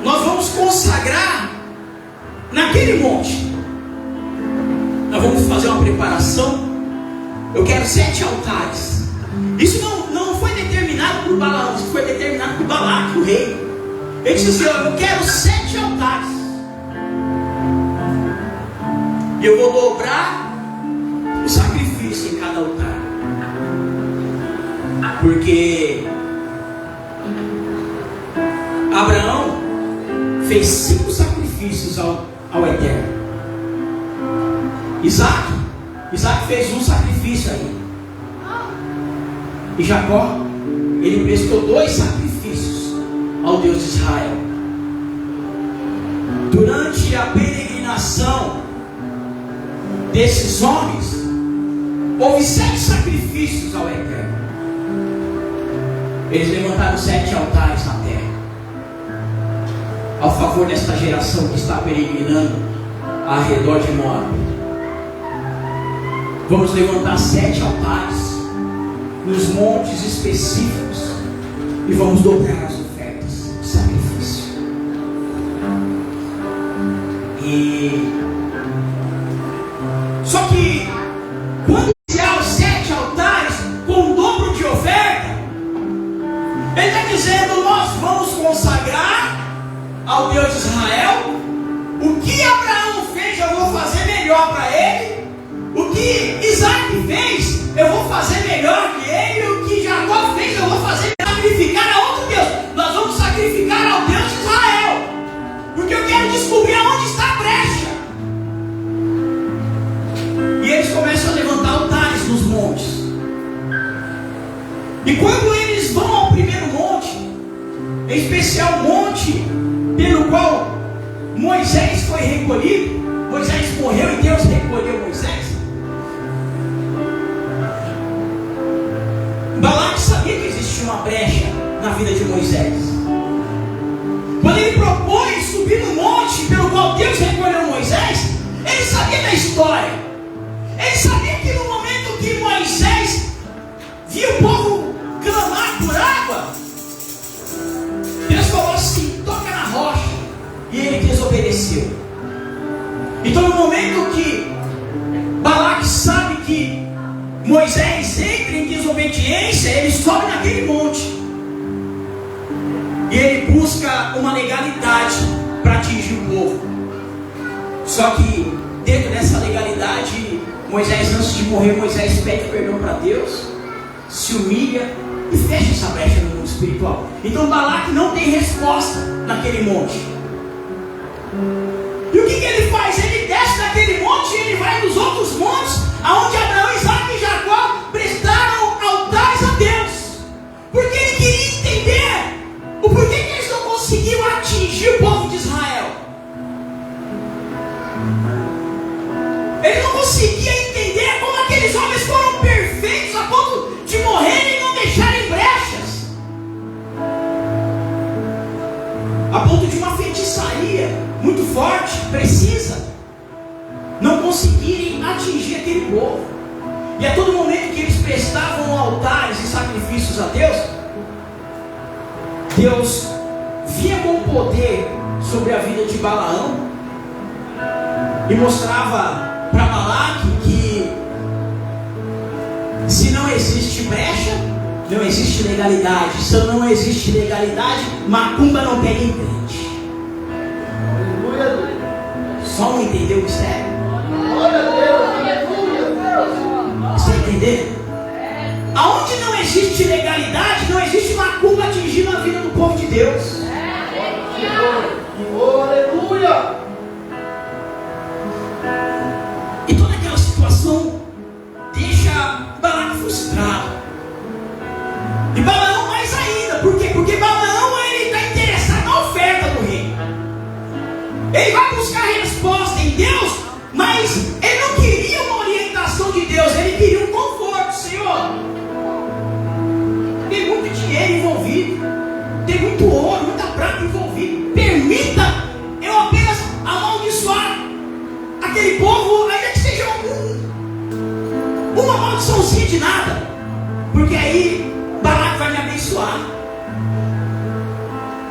nós vamos consagrar naquele monte. Nós vamos fazer uma preparação. Eu quero 7 altares. Isso não foi determinado por Balaão, isso foi determinado por Balaque, o rei. Ele disse assim: eu quero 7 altares. Eu vou dobrar o sacrifício em cada altar, porque Abraão fez 5 sacrifícios ao Eterno. Isaac fez um sacrifício aí. E Jacó, ele prestou 2 sacrifícios ao Deus de Israel. Durante a peregrinação desses homens, houve 7 sacrifícios ao Eterno. Eles levantaram 7 altares na terra, ao favor desta geração que está peregrinando ao redor de Moabe. Vamos levantar 7 altares nos montes específicos e vamos dobrar as ofertas de sacrifício. Só que quando há os 7 altares com o dobro de oferta, ele está dizendo: nós vamos consagrar ao Deus de Israel. O que Abraão fez, eu vou fazer melhor para ele. O que Isaac fez, eu vou fazer melhor que ele. O que Jacó fez, eu vou fazer sacrificar a outro Deus. Nós vamos sacrificar ao Deus de Israel, porque eu quero descobrir aonde está a brecha. E eles começam a levantar altares nos montes. E quando eles vão ao primeiro monte, em especial o monte pelo qual Moisés foi recolhido, Moisés morreu e Deus recolheu Moisés. Balaque sabia que existia uma brecha na vida de Moisés. Quando ele propôs subir no monte pelo qual Deus recolheu Moisés, ele sabia da história. Ele sabia que no momento que Moisés viu o povo clamar por água, Deus falou assim: toca na rocha. E ele desobedeceu. Então no momento que Balaque sabe que Moisés entra em desobediência, ele sobe naquele monte e ele busca uma legalidade para atingir o povo. Só que dentro dessa legalidade, Moisés, antes de morrer, Moisés pede perdão para Deus, se humilha e fecha essa brecha no mundo espiritual. Então Balaque não tem resposta naquele monte. E o que ele faz? Ele desce daquele monte e ele vai nos outros montes, aonde Abraão, Isaac e Jacó prestaram altares a Deus, porque ele queria entender o porquê que eles não conseguiam atingir o povo de Israel. Ele não conseguia entender como aqueles homens foram precisa não conseguirem atingir aquele povo. E a todo momento que eles prestavam altares e sacrifícios a Deus, Deus via com poder sobre a vida de Balaão e mostrava para Balaque que se não existe brecha, não existe legalidade. Se não existe legalidade, macumba não pega em frente. Só não entendeu o mistério? Você está entendendo? Aonde não existe legalidade, não existe macumba atingindo a vida do povo de Deus. Aleluia! E toda aquela situação deixa Balaão frustrado. E Balaão mais ainda. Por quê? Porque Balaão ele está interessado na oferta do rei. Ele vai buscar resposta em Deus, mas ele não queria uma orientação de Deus, ele queria um conforto. Senhor, tem muito dinheiro envolvido, tem muito ouro, muita prata envolvida. Permita eu apenas amaldiçoar aquele povo, ainda que seja uma maldiçãozinha de nada, porque aí Balaque vai me abençoar.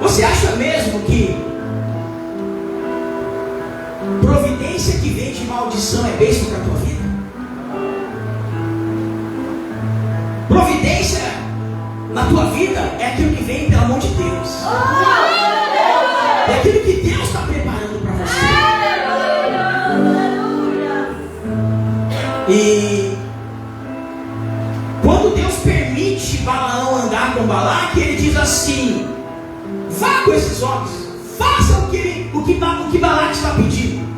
Você acha mesmo que providência que vem de maldição é bênção para a tua vida? Providência na tua vida é aquilo que vem pelo amor de Deus. É aquilo que Deus está preparando para você. E quando Deus permite Balaão andar com Balaque, ele diz assim: vá com esses homens, faça o que Balaque está pedindo.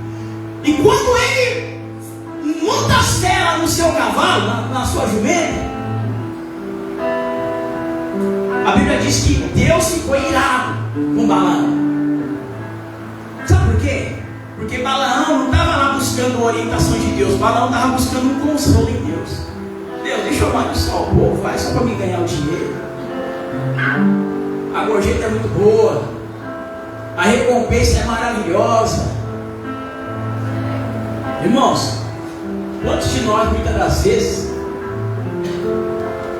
E quando ele monta a sela no seu cavalo, na sua jumenta, a Bíblia diz que Deus ficou irado com Balaão. Sabe por quê? Porque Balaão não estava lá buscando orientação de Deus, Balaão estava buscando um consolo em Deus. Deus, deixa eu amaldiçoar o povo, vai só para me ganhar o dinheiro. A gorjeta é muito boa, a recompensa é maravilhosa. Irmãos, quantos de nós muitas das vezes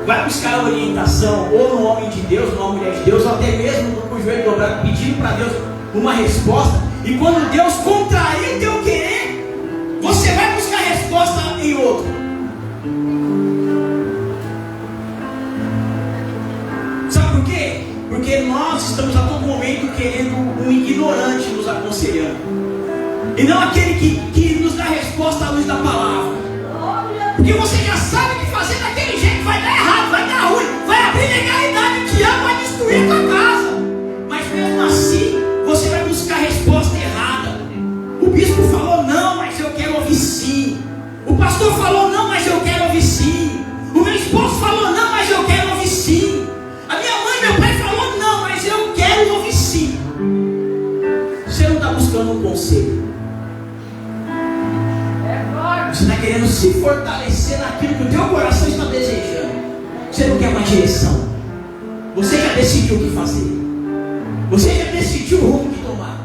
vai buscar a orientação ou no homem de Deus, numa mulher de Deus, ou até mesmo com o joelho dobrado, pedindo para Deus uma resposta, e quando Deus contraria o teu querer, você vai buscar a resposta em outro. Sabe por quê? Porque nós estamos a todo momento querendo um ignorante nos aconselhando, e não aquele que nos dá resposta à luz da palavra. Porque você já sabe que fazer daquele jeito vai dar errado, vai dar ruim, vai abrir legalidade, o diabo vai destruir a tua casa. Mas mesmo assim, você vai buscar a resposta errada. O bispo falou não, mas eu quero ouvir sim. O pastor falou não, mas eu quero ouvir sim. O meu esposo falou não, mas eu quero ouvir sim. A minha mãe e meu pai falou não, mas eu quero ouvir sim. Você não está buscando um conselho. Você está querendo se fortalecer naquilo que o teu coração está desejando. Você não quer uma direção. Você já decidiu o que fazer. Você já decidiu o rumo que tomar.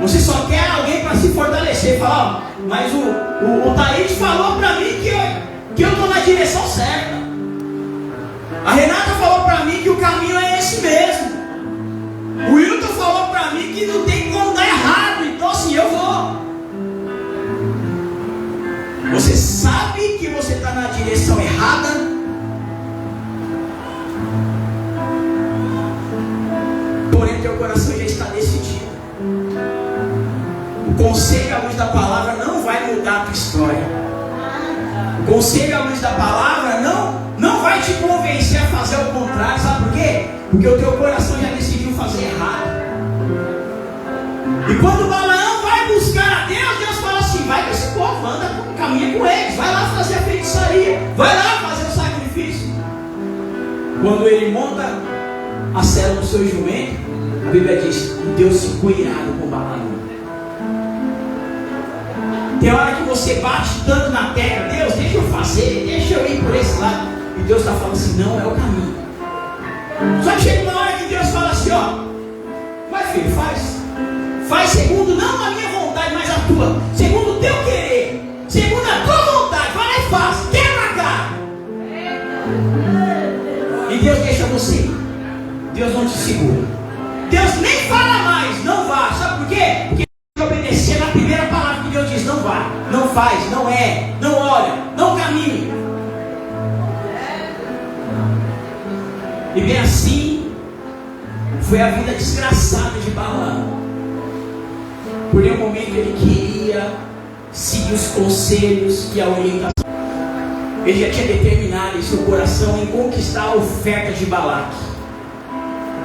Você só quer alguém para se fortalecer. Falar, mas o Thaís falou para mim que eu estou na direção certa. A Renata falou para mim que o caminho é esse mesmo. O Wilton falou para mim que não tem como dar errado. Então assim, eu vou. Você sabe que você está na direção errada, porém teu coração já está decidido. O conselho à luz da palavra não vai mudar a tua história. O conselho à luz da palavra não vai te convencer a fazer o contrário. Sabe por quê? Porque o teu coração já decidiu fazer errado. E quando Balaão vai buscar a Deus, Deus fala assim: vai com esse povo, caminha com eles, vai lá fazer a feitiçaria, vai lá fazer o sacrifício. Quando ele monta a sela do seu jumento, a Bíblia diz que Deus ficou irado com Balaão. Tem hora que você bate tanto na terra: Deus, deixa eu fazer, deixa eu ir por esse lado. E Deus está falando assim: não é o caminho. Só que chega uma hora que Deus fala assim: ó, vai filho, faz Faz segundo não a minha vontade, mas a tua. Segundo o teu querer. Segundo a tua vontade. Vai lá e faz. Quebra a cara. E Deus deixa você ir. Deus não te segura. Deus nem fala mais. Não vá. Sabe por quê? Porque obedecer na primeira palavra que Deus diz: não vá, não faz, não é, não olha, não caminhe. E bem assim foi a vida desgraçada de Balaão. Por nenhum momento ele queria seguir os conselhos e a orientação. Ele já tinha determinado em seu coração em conquistar a oferta de Balaque,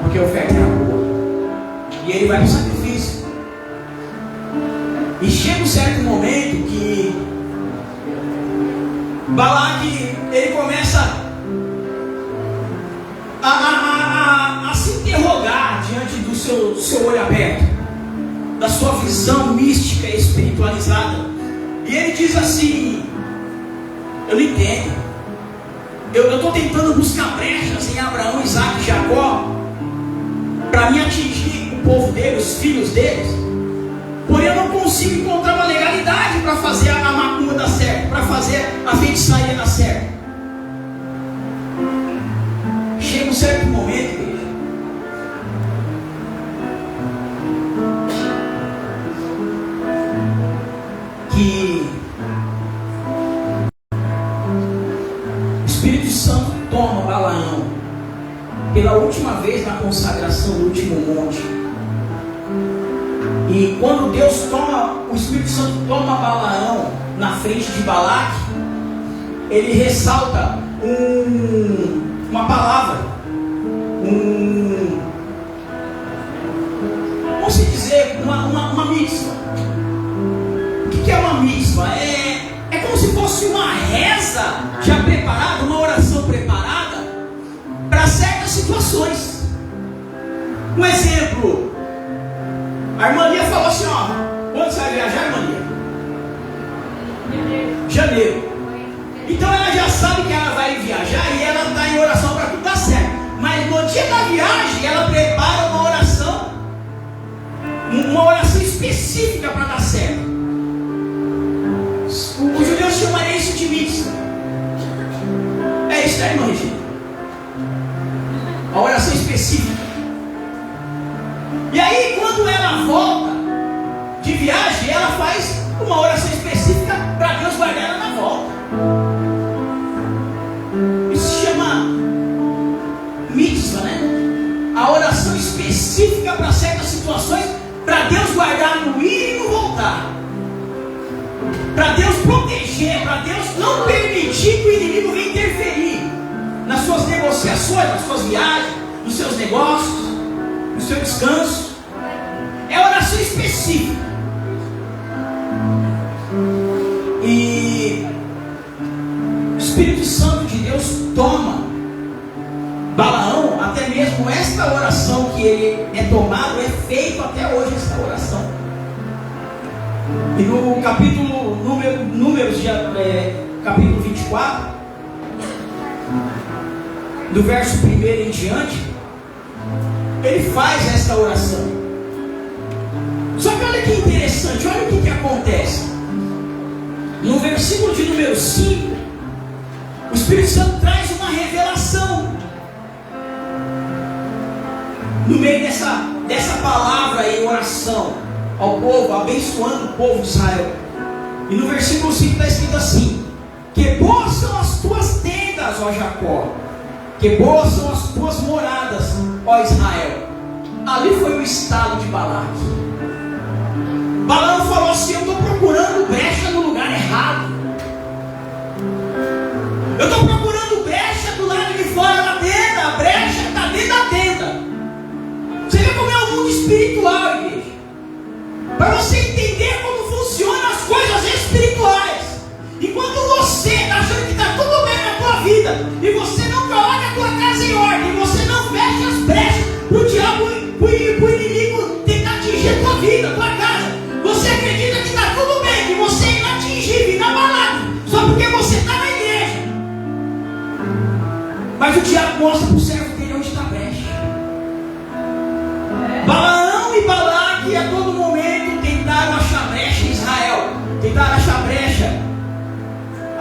porque a oferta era boa. E ele vai para o sacrifício. E chega um certo momento que Balaque, ele começa a se interrogar diante do seu olho aberto, da sua visão mística e espiritualizada. E ele diz assim: eu não entendo. Eu estou tentando buscar brechas em Abraão, Isaac e Jacó para me atingir o povo deles, os filhos deles. Porém eu não consigo encontrar uma legalidade para fazer a macumba dar certo, para fazer a feitiçaria dar certo. Chega um certo momento, igreja, que o Espírito Santo toma Balaão pela última vez na consagração do último monte. E quando Deus toma, o Espírito Santo toma Balaão na frente de Balaque, ele ressalta uma palavra, vamos dizer, uma mitzvah. O que é uma mitzvah? É como se fosse uma reza já preparada, uma oração preparada para certas situações. Um exemplo: a irmã Lia falou assim: ó, quando você vai viajar, irmã Lia? Janeiro. Então ela já sabe que ela vai viajar e ela está em oração para tudo dar certo. Mas no dia da viagem ela prepara uma oração específica para dar certo. Os judeus chamariam isso de mitzvah. É isso, né, irmã Regina? A oração específica. E aí, quando ela volta de viagem, ela faz uma oração específica para Deus guardar ela na volta. Isso se chama mitzvah, né? A oração específica para certas situações, para Deus guardar no ir e no voltar, para Deus proteger, para Deus não permitir que o inimigo venha interferir nas suas negociações, nas suas viagens, nos seus negócios, no seu descanso. É oração específica. E o Espírito Santo de Deus toma Balaão, até mesmo esta oração que ele é tomado, é feito até hoje esta oração. E no capítulo Números, capítulo 24, do verso 1 em diante, ele faz esta oração. Só que olha que interessante, olha o que acontece. No versículo de número 5, o Espírito Santo traz uma revelação no meio dessa palavra em oração ao povo, abençoando o povo de Israel. E no versículo 5 está escrito assim: que boas são as tuas tendas, ó Jacó, que boas são as tuas moradas, ó Israel. Ali foi o estado de Balaque. Balaão falou assim: eu estou procurando brecha no lugar errado. Eu estou procurando brecha do lado de fora da tenda. A brecha está dentro da tenda. Você vê como é o mundo espiritual, igreja. Para você entender como funcionam as coisas espirituais. Enquanto você está achando que está tudo bem na tua vida, e você não coloca a tua casa em ordem, e você não fecha as brechas para o diabo, para o inimigo tentar atingir a tua vida, a tua casa. Você acredita que está tudo bem, que você é inatingível, inabalável, só porque você está na igreja. Mas o diabo mostra para o servo dele onde está a brecha. Balaão e Balaque a todo momento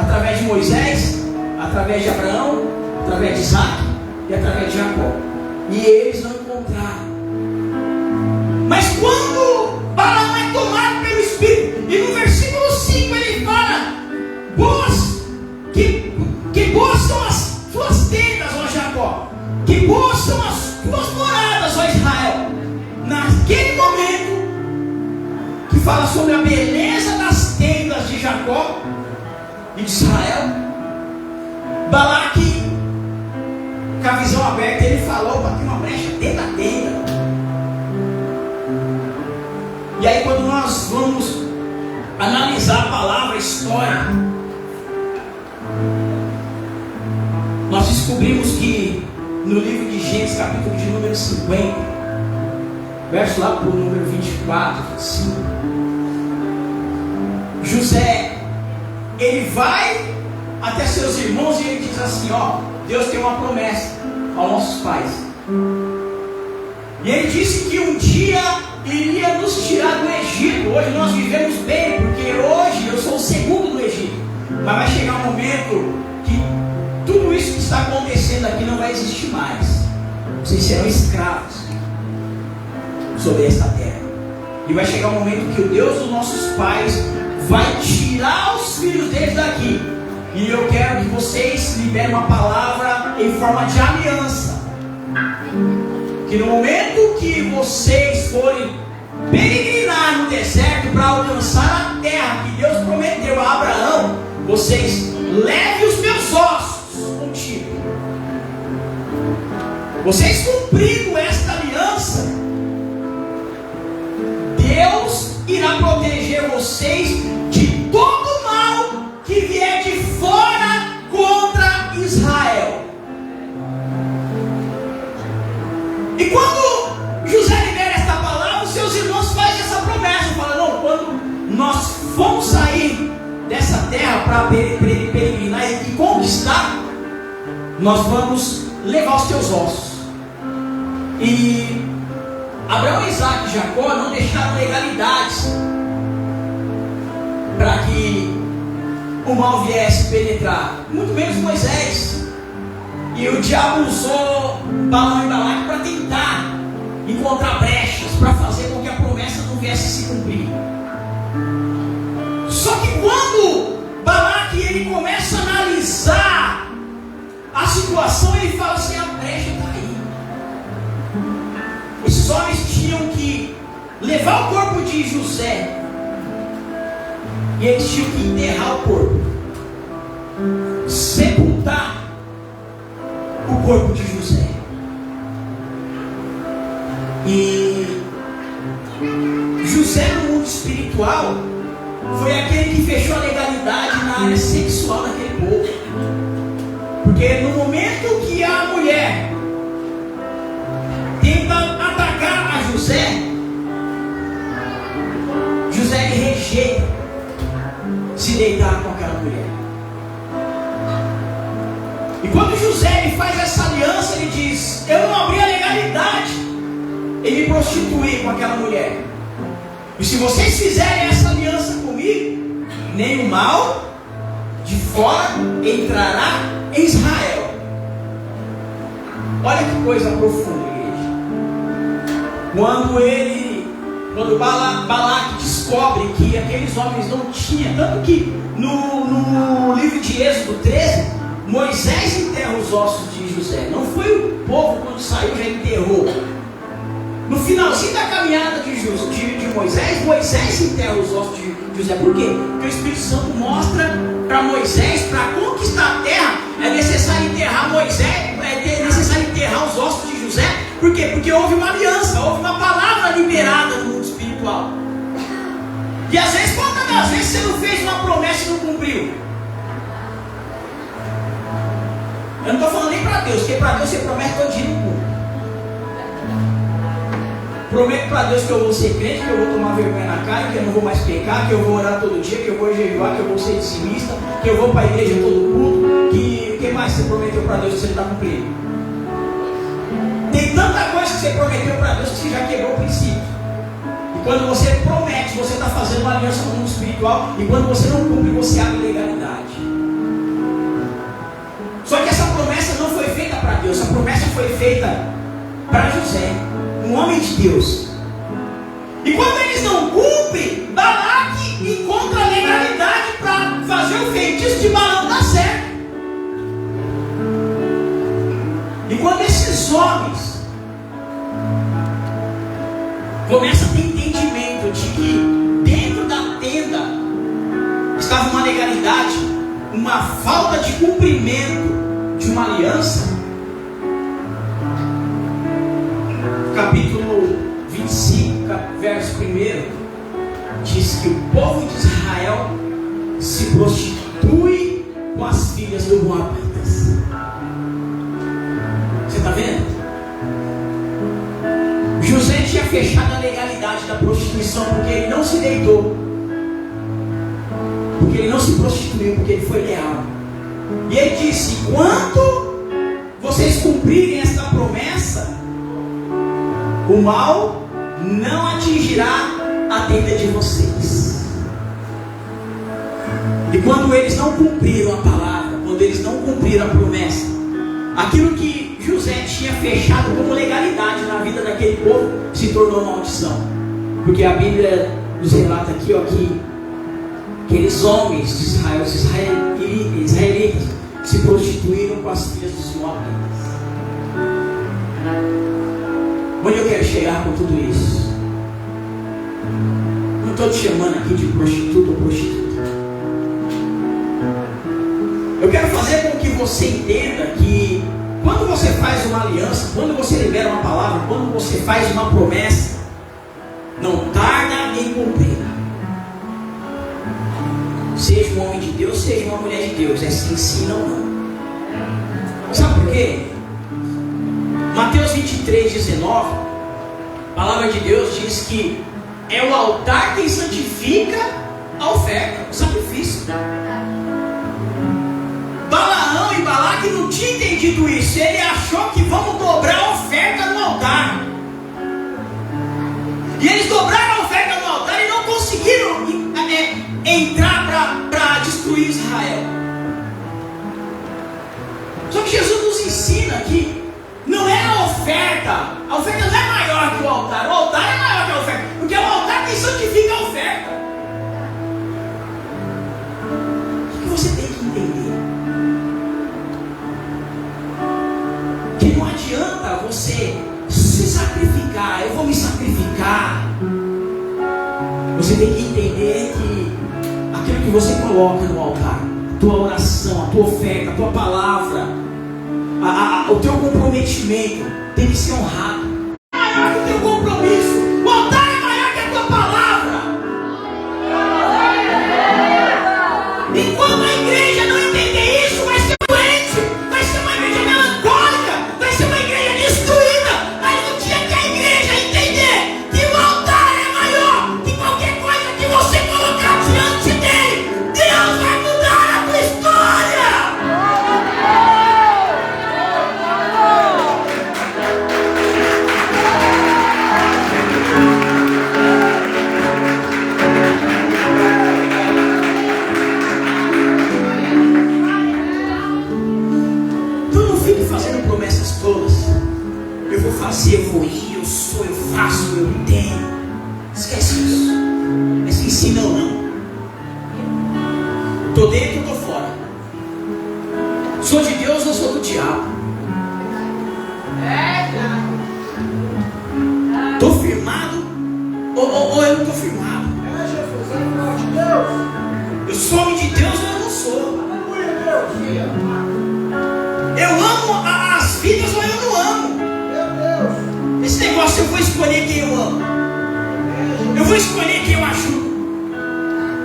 através de Moisés, através de Abraão, através de Isaac e através de Jacó. E eles não encontraram. Mas quando Balaão é tomado pelo Espírito, e no versículo 5 ele fala: que boas são as tuas tendas, ó Jacó, que boas são as tuas moradas, ó Israel. Naquele momento que fala sobre a beleza das tendas de Jacó e de Israel, Balaque, com a visão aberta, ele falou: para ter uma brecha dentro da tenda. E aí, quando nós vamos analisar a palavra, a história, nós descobrimos que no livro de Gênesis, capítulo de número 50, verso lá para o número 24, 25, José, ele vai até seus irmãos e ele diz assim: ó, Deus tem uma promessa aos nossos pais. E ele disse que um dia iria nos tirar do Egito. Hoje nós vivemos bem, porque hoje eu sou o segundo do Egito. Mas vai chegar um momento que tudo isso que está acontecendo aqui não vai existir mais. Vocês serão escravos sobre esta terra. E vai chegar um momento que o Deus dos nossos pais vai tirar os filhos deles daqui. E eu quero que vocês liberem uma palavra em forma de aliança. Que no momento que vocês forem peregrinar no deserto para alcançar a terra que Deus prometeu a Abraão, vocês levem os meus ossos contigo. Vocês cumprindo esta aliança, Deus irá proteger vocês de todo mal que vier de fora contra Israel. E quando José libera esta palavra, os seus irmãos fazem essa promessa, falam: não, quando nós formos sair dessa terra para peregrinar e conquistar, nós vamos levar os teus ossos. E Abraão, Isaac e Jacó não deixaram legalidades para que o mal viesse penetrar, muito menos Moisés. E o diabo usou Balaão e Balaque para tentar encontrar brechas, para fazer com que a promessa não viesse se cumprir. Só que quando Balaque ele começa a analisar a situação, ele fala assim: a brecha está aí. Esses homens tinham que levar o corpo de José e eles tinham que enterrar o corpo, sepultar o corpo de José. E José, no mundo espiritual, foi aquele que fechou a legalidade na área sexual daquele povo. Porque no momento que a mulher tenta atacar a José, José rejeita se deitar com aquela mulher. E quando José ele faz essa aliança, ele diz: eu não abri a legalidade em me prostituir com aquela mulher. E se vocês fizerem essa aliança comigo, nem o mal de fora entrará em Israel. Olha que coisa profunda, igreja. Quando Balaque descobre que aqueles homens não tinham, tanto que no livro de Êxodo 13, Moisés enterra os ossos de José. Não foi o povo quando saiu já enterrou. No finalzinho da caminhada de Moisés, Moisés enterra os ossos de José. Por quê? Porque o Espírito Santo mostra para Moisés, para conquistar a terra, é necessário enterrar é necessário enterrar os ossos de José. Por quê? Porque houve uma aliança, houve uma palavra liberada no mundo espiritual. E às vezes, quantas das vezes você não fez uma promessa e não cumpriu? Eu não estou falando nem para Deus, porque para Deus você promete todo dia no mundo. Prometo para Deus que eu vou ser crente, que eu vou tomar vergonha na cara, que eu não vou mais pecar, que eu vou orar todo dia, que eu vou jejuar, que eu vou ser dizimista, que eu vou para a igreja todo culto. O que mais você prometeu para Deus que você não está cumprindo? Tem tanta coisa que você prometeu para Deus que você já quebrou o princípio. E quando você promete, você está fazendo uma aliança com o mundo espiritual. E quando você não cumpre, você abre legalidade. não foi feita para Deus, a promessa foi feita para José, um homem de Deus. E quando eles não cumprem, Balaque encontra a legalidade para fazer o feitiço de Balaão dar certo. E quando esses homens começam a ter entendimento de que dentro da tenda estava uma legalidade, uma falta de cumprimento de uma aliança, capítulo 25, verso 1, diz que o povo de Israel se prostitui com as filhas do Moabitas. Você está vendo? José tinha fechado a legalidade da prostituição porque ele não se deitou, porque ele não se prostituiu, porque ele foi leal. E ele disse: enquanto vocês cumprirem esta promessa, o mal não atingirá a tenda de vocês. E quando eles não cumpriram a palavra, quando eles não cumpriram a promessa, aquilo que José tinha fechado como legalidade na vida daquele povo se tornou maldição. Porque a Bíblia nos relata aqui, ó, que aqueles homens de Israel, os israelitas, se prostituíram com as filhas dos Moabitas. Onde eu quero chegar com tudo isso? Não estou te chamando aqui de prostituto ou prostituta. Eu quero fazer com que você entenda que quando você faz uma aliança, quando você libera uma palavra, quando você faz uma promessa, não tarda em cumpri-la. Seja um homem de Deus, seja uma mulher de Deus, é sim, sim, não, não. Sabe por quê? Mateus 23, 19, a palavra de Deus diz que é o altar quem santifica a oferta, o sacrifício. Balaão e Balaque não tinham entendido isso. Ele achou que vamos dobrar a oferta no altar. E eles dobraram a oferta no altar e não conseguiram entrar para destruir Israel. Só que Jesus nos ensina que não é a oferta não é maior que o altar é maior que a oferta, porque é o altar que santifica a oferta. O que você tem que entender? Que não adianta você se sacrificar, eu vou me sacrificar. Você tem que entender que aquilo que você coloca no altar, a tua oração, a tua oferta, a tua palavra, o teu comprometimento tem que ser honrado. É maior que o teu compromisso. O altar é maior que a tua palavra. Enquanto a igreja não entender isso, vai ser doente, vai ser uma igreja melancólica, vai ser uma igreja destruída. Mas no dia que a igreja entender que o altar é maior que qualquer coisa que você colocar diante dele, Deus vai mudar a tua história. Fazendo promessas todas. Eu vou fazer, eu vou ir, eu sou, eu faço, eu tenho. Esquece isso. É sim, sim, não, não. Tô dentro, tô fora. Sou de Deus, não sou do diabo. Tô firmado ou eu não tô firmado. Eu sou homem de Deus ou eu não sou. Eu amo as vidas ou eu não amo. Esse negócio, eu vou escolher quem eu amo. Eu vou escolher quem eu ajudo.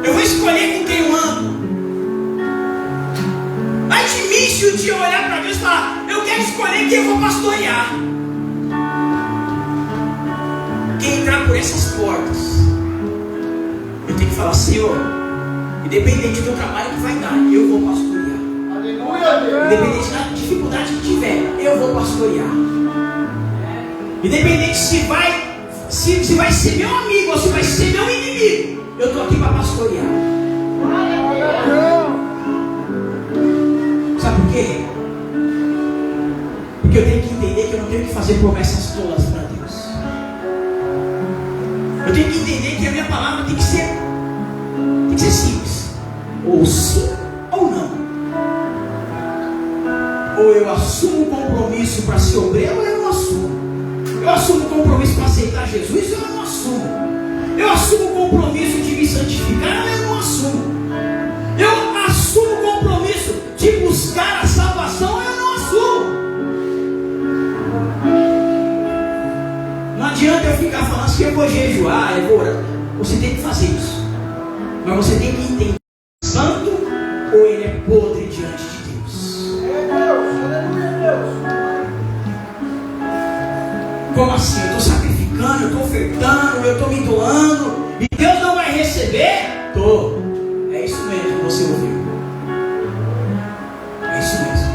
Eu vou escolher com quem eu amo. Vai de mim se um dia eu olhar para Deus e falar: eu quero escolher quem eu vou pastorear. Quem entrar por essas portas, eu tenho que falar: Senhor, independente do trabalho que vai dar, eu vou pastorear. Independente da dificuldade que tiver, eu vou pastorear. Independente se vai ser meu amigo ou se vai ser meu inimigo, eu estou aqui para pastorear. Sabe por quê? Porque eu tenho que entender que eu não tenho que fazer promessas tolas para Deus. Eu tenho que entender que a minha palavra tem que ser simples. Ou sim ou não. Ou eu assumo o compromisso para ser obreiro, ou eu não assumo. Eu assumo o compromisso para aceitar Jesus, ou eu não assumo. Eu assumo o compromisso de me santificar, ou eu não assumo. Eu assumo o compromisso de buscar a salvação, ou eu não assumo. Não adianta eu ficar falando assim, eu vou jejuar, eu vou orar. Você tem que fazer isso. Mas você tem que entender, santo ou ele é podre diante de Deus? Como assim? Eu estou sacrificando, eu estou ofertando, eu estou me doando, e Deus não vai receber? Estou. É isso mesmo que você ouviu. É isso mesmo.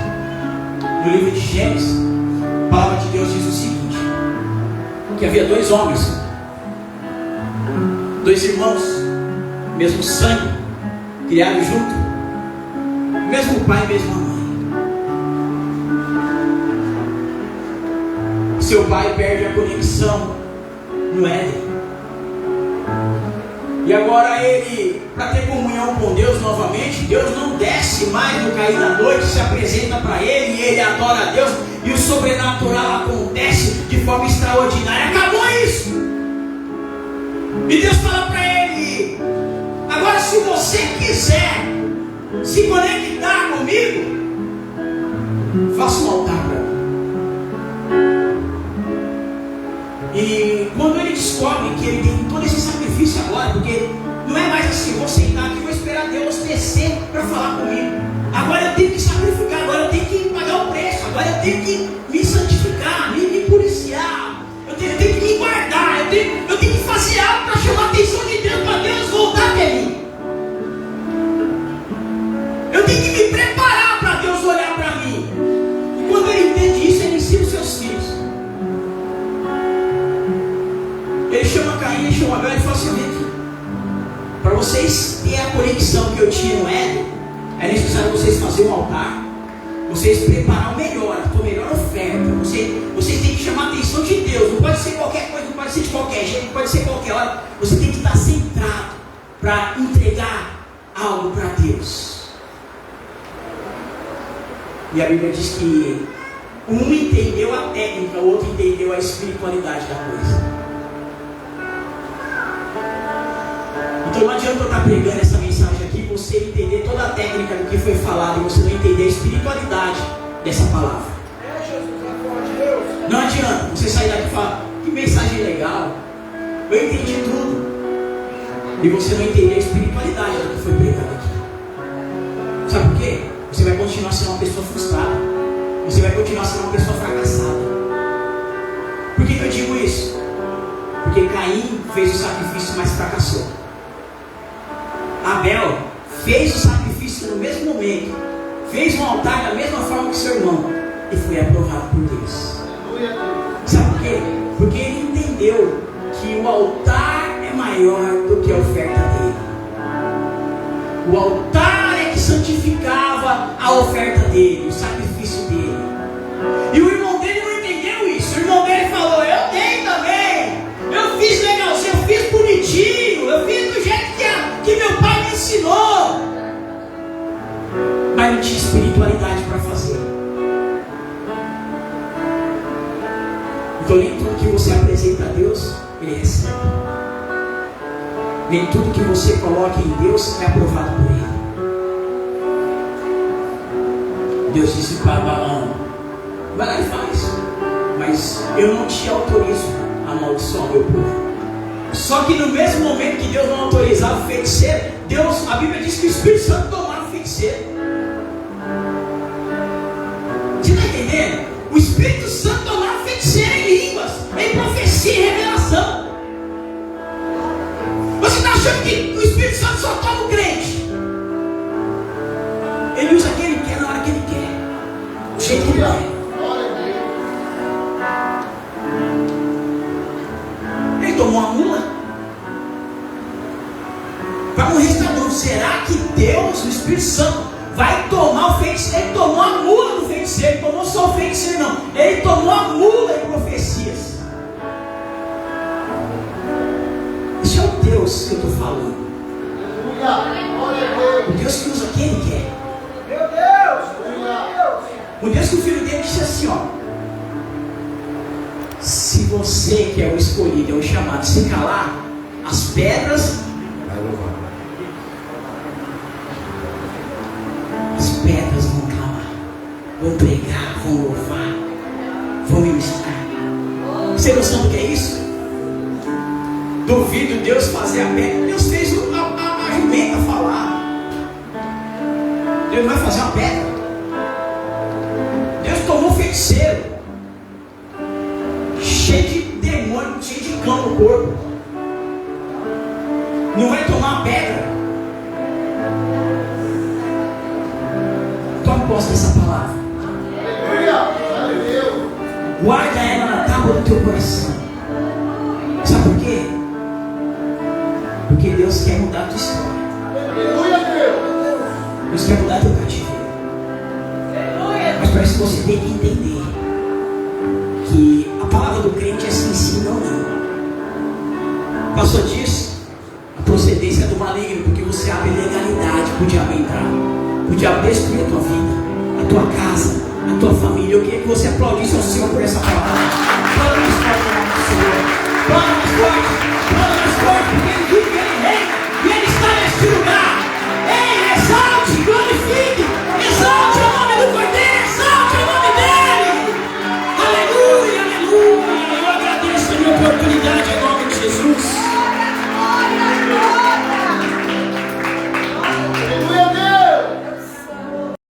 No livro de Gênesis, a palavra de Deus diz o seguinte: que havia dois homens, dois irmãos, mesmo sangue, criados junto, mesmo pai e mesma mãe. Seu pai perde a conexão no Éden, e agora ele, para ter comunhão com Deus novamente, Deus não desce mais no cair da noite, se apresenta para ele, e ele adora a Deus, e o sobrenatural acontece de forma extraordinária. Acabou isso. E Deus fala para ele: agora, se você quiser se conectar comigo, faça um altar para mim. E quando ele descobre que ele tem todo esse sacrifício agora, porque não é mais assim, vou sentar aqui e vou esperar Deus descer para falar comigo. Agora eu tenho que sacrificar, agora eu tenho que pagar o preço, agora eu tenho que me santificar, me policiar, eu tenho que me guardar, eu tenho que fazer algo para chamar a atenção de Deus, para Deus voltar até mim. Eu tenho que me preparar para Deus olhar para mim. E quando ele entende isso, ele ensina os seus filhos. Ele chama Caim, ele chama Abel e fala assim: para vocês terem a conexão que eu tinha no Éden, é necessário vocês fazerem um altar, vocês preparar o melhor, a tua melhor oferta. Vocês têm que chamar a atenção de Deus. Não pode ser qualquer coisa, não pode ser de qualquer jeito, não pode ser qualquer hora. Você tem que estar centrado para entregar algo para Deus. E a Bíblia diz que um entendeu a técnica, o outro entendeu a espiritualidade da coisa. Então não adianta eu estar pregando essa mensagem aqui, você entender toda a técnica do que foi falado e você não entender a espiritualidade dessa palavra. Não adianta você sair daqui e falar: que mensagem legal, eu entendi tudo, e você não entender a espiritualidade do que foi pregado aqui. Sabe por quê? Você vai continuar sendo uma pessoa frustrada, você vai continuar sendo uma pessoa fracassada. Por que eu digo isso? Porque Caim fez o sacrifício, mas fracassou. Abel fez o sacrifício no mesmo momento, fez um altar da mesma forma que seu irmão, e foi aprovado por Deus. Sabe por quê? Porque ele entendeu que o altar é maior do que a oferta dele. O altar é que santificava a oferta dele, o sacrifício dele. E o irmão dele não entendeu isso. O irmão dele falou: eu dei também, eu fiz legalzinho, eu fiz bonitinho, eu fiz do jeito que meu pai me ensinou. Mas não tinha espiritualidade para fazer. Então nem tudo que você apresenta a Deus, Ele recebe. Nem tudo que você coloca em Deus é aprovado por Ele. Deus disse para Balaão: vai lá e faz, mas eu não te autorizo a amaldiçoar o meu povo. Só que no mesmo momento que Deus não autorizava o feiticeiro, a Bíblia diz que o Espírito Santo tomava o feiticeiro. Você está entendendo? O Espírito Santo tomava o feiticeiro em línguas, em profecia e revelação. Você está achando que o Espírito Santo só toma o crente? Ele usa quem Ele quer, na hora que Ele quer, do jeito que Ele quer. Ele tomou a mula para um restaurante. Será que Deus, o Espírito Santo, vai tomar o feiticeiro? Ele tomou a mula do feiticeiro. feiticeiro, ele tomou só o feiticeiro, não. Ele tomou a mula de profecias. Esse é o Deus que eu estou falando. O Deus que usa quem Ele quer. Meu Deus! O Deus que o filho dele disse assim, ó: se você que é o escolhido, é o chamado, se calar, as pedras vão clamar, vão pregar, vão louvar, vão ministrar. Você não sabe o que é isso? Duvido Deus fazer a pedra. Deus fez a jumenta falar. Deus não vai fazer uma pedra. Deus tomou um feiticeiro cheio de demônio, cheio de cão no corpo. Não vai tomar uma pedra. Tome posse dessa palavra. Guarda ela na tábua do teu coração. Sabe por quê? Porque Deus quer mudar a tua história. Deus quer mudar teu cativeiro. Mas para isso você tem que entender que a palavra do crente é sim, sim, não, não. Passou disso, a procedência é do maligno, porque você abre legalidade para o diabo entrar, para o diabo destruir a tua vida, a tua casa, a tua família. Eu queria que você aplaudisse ao Senhor por essa palavra.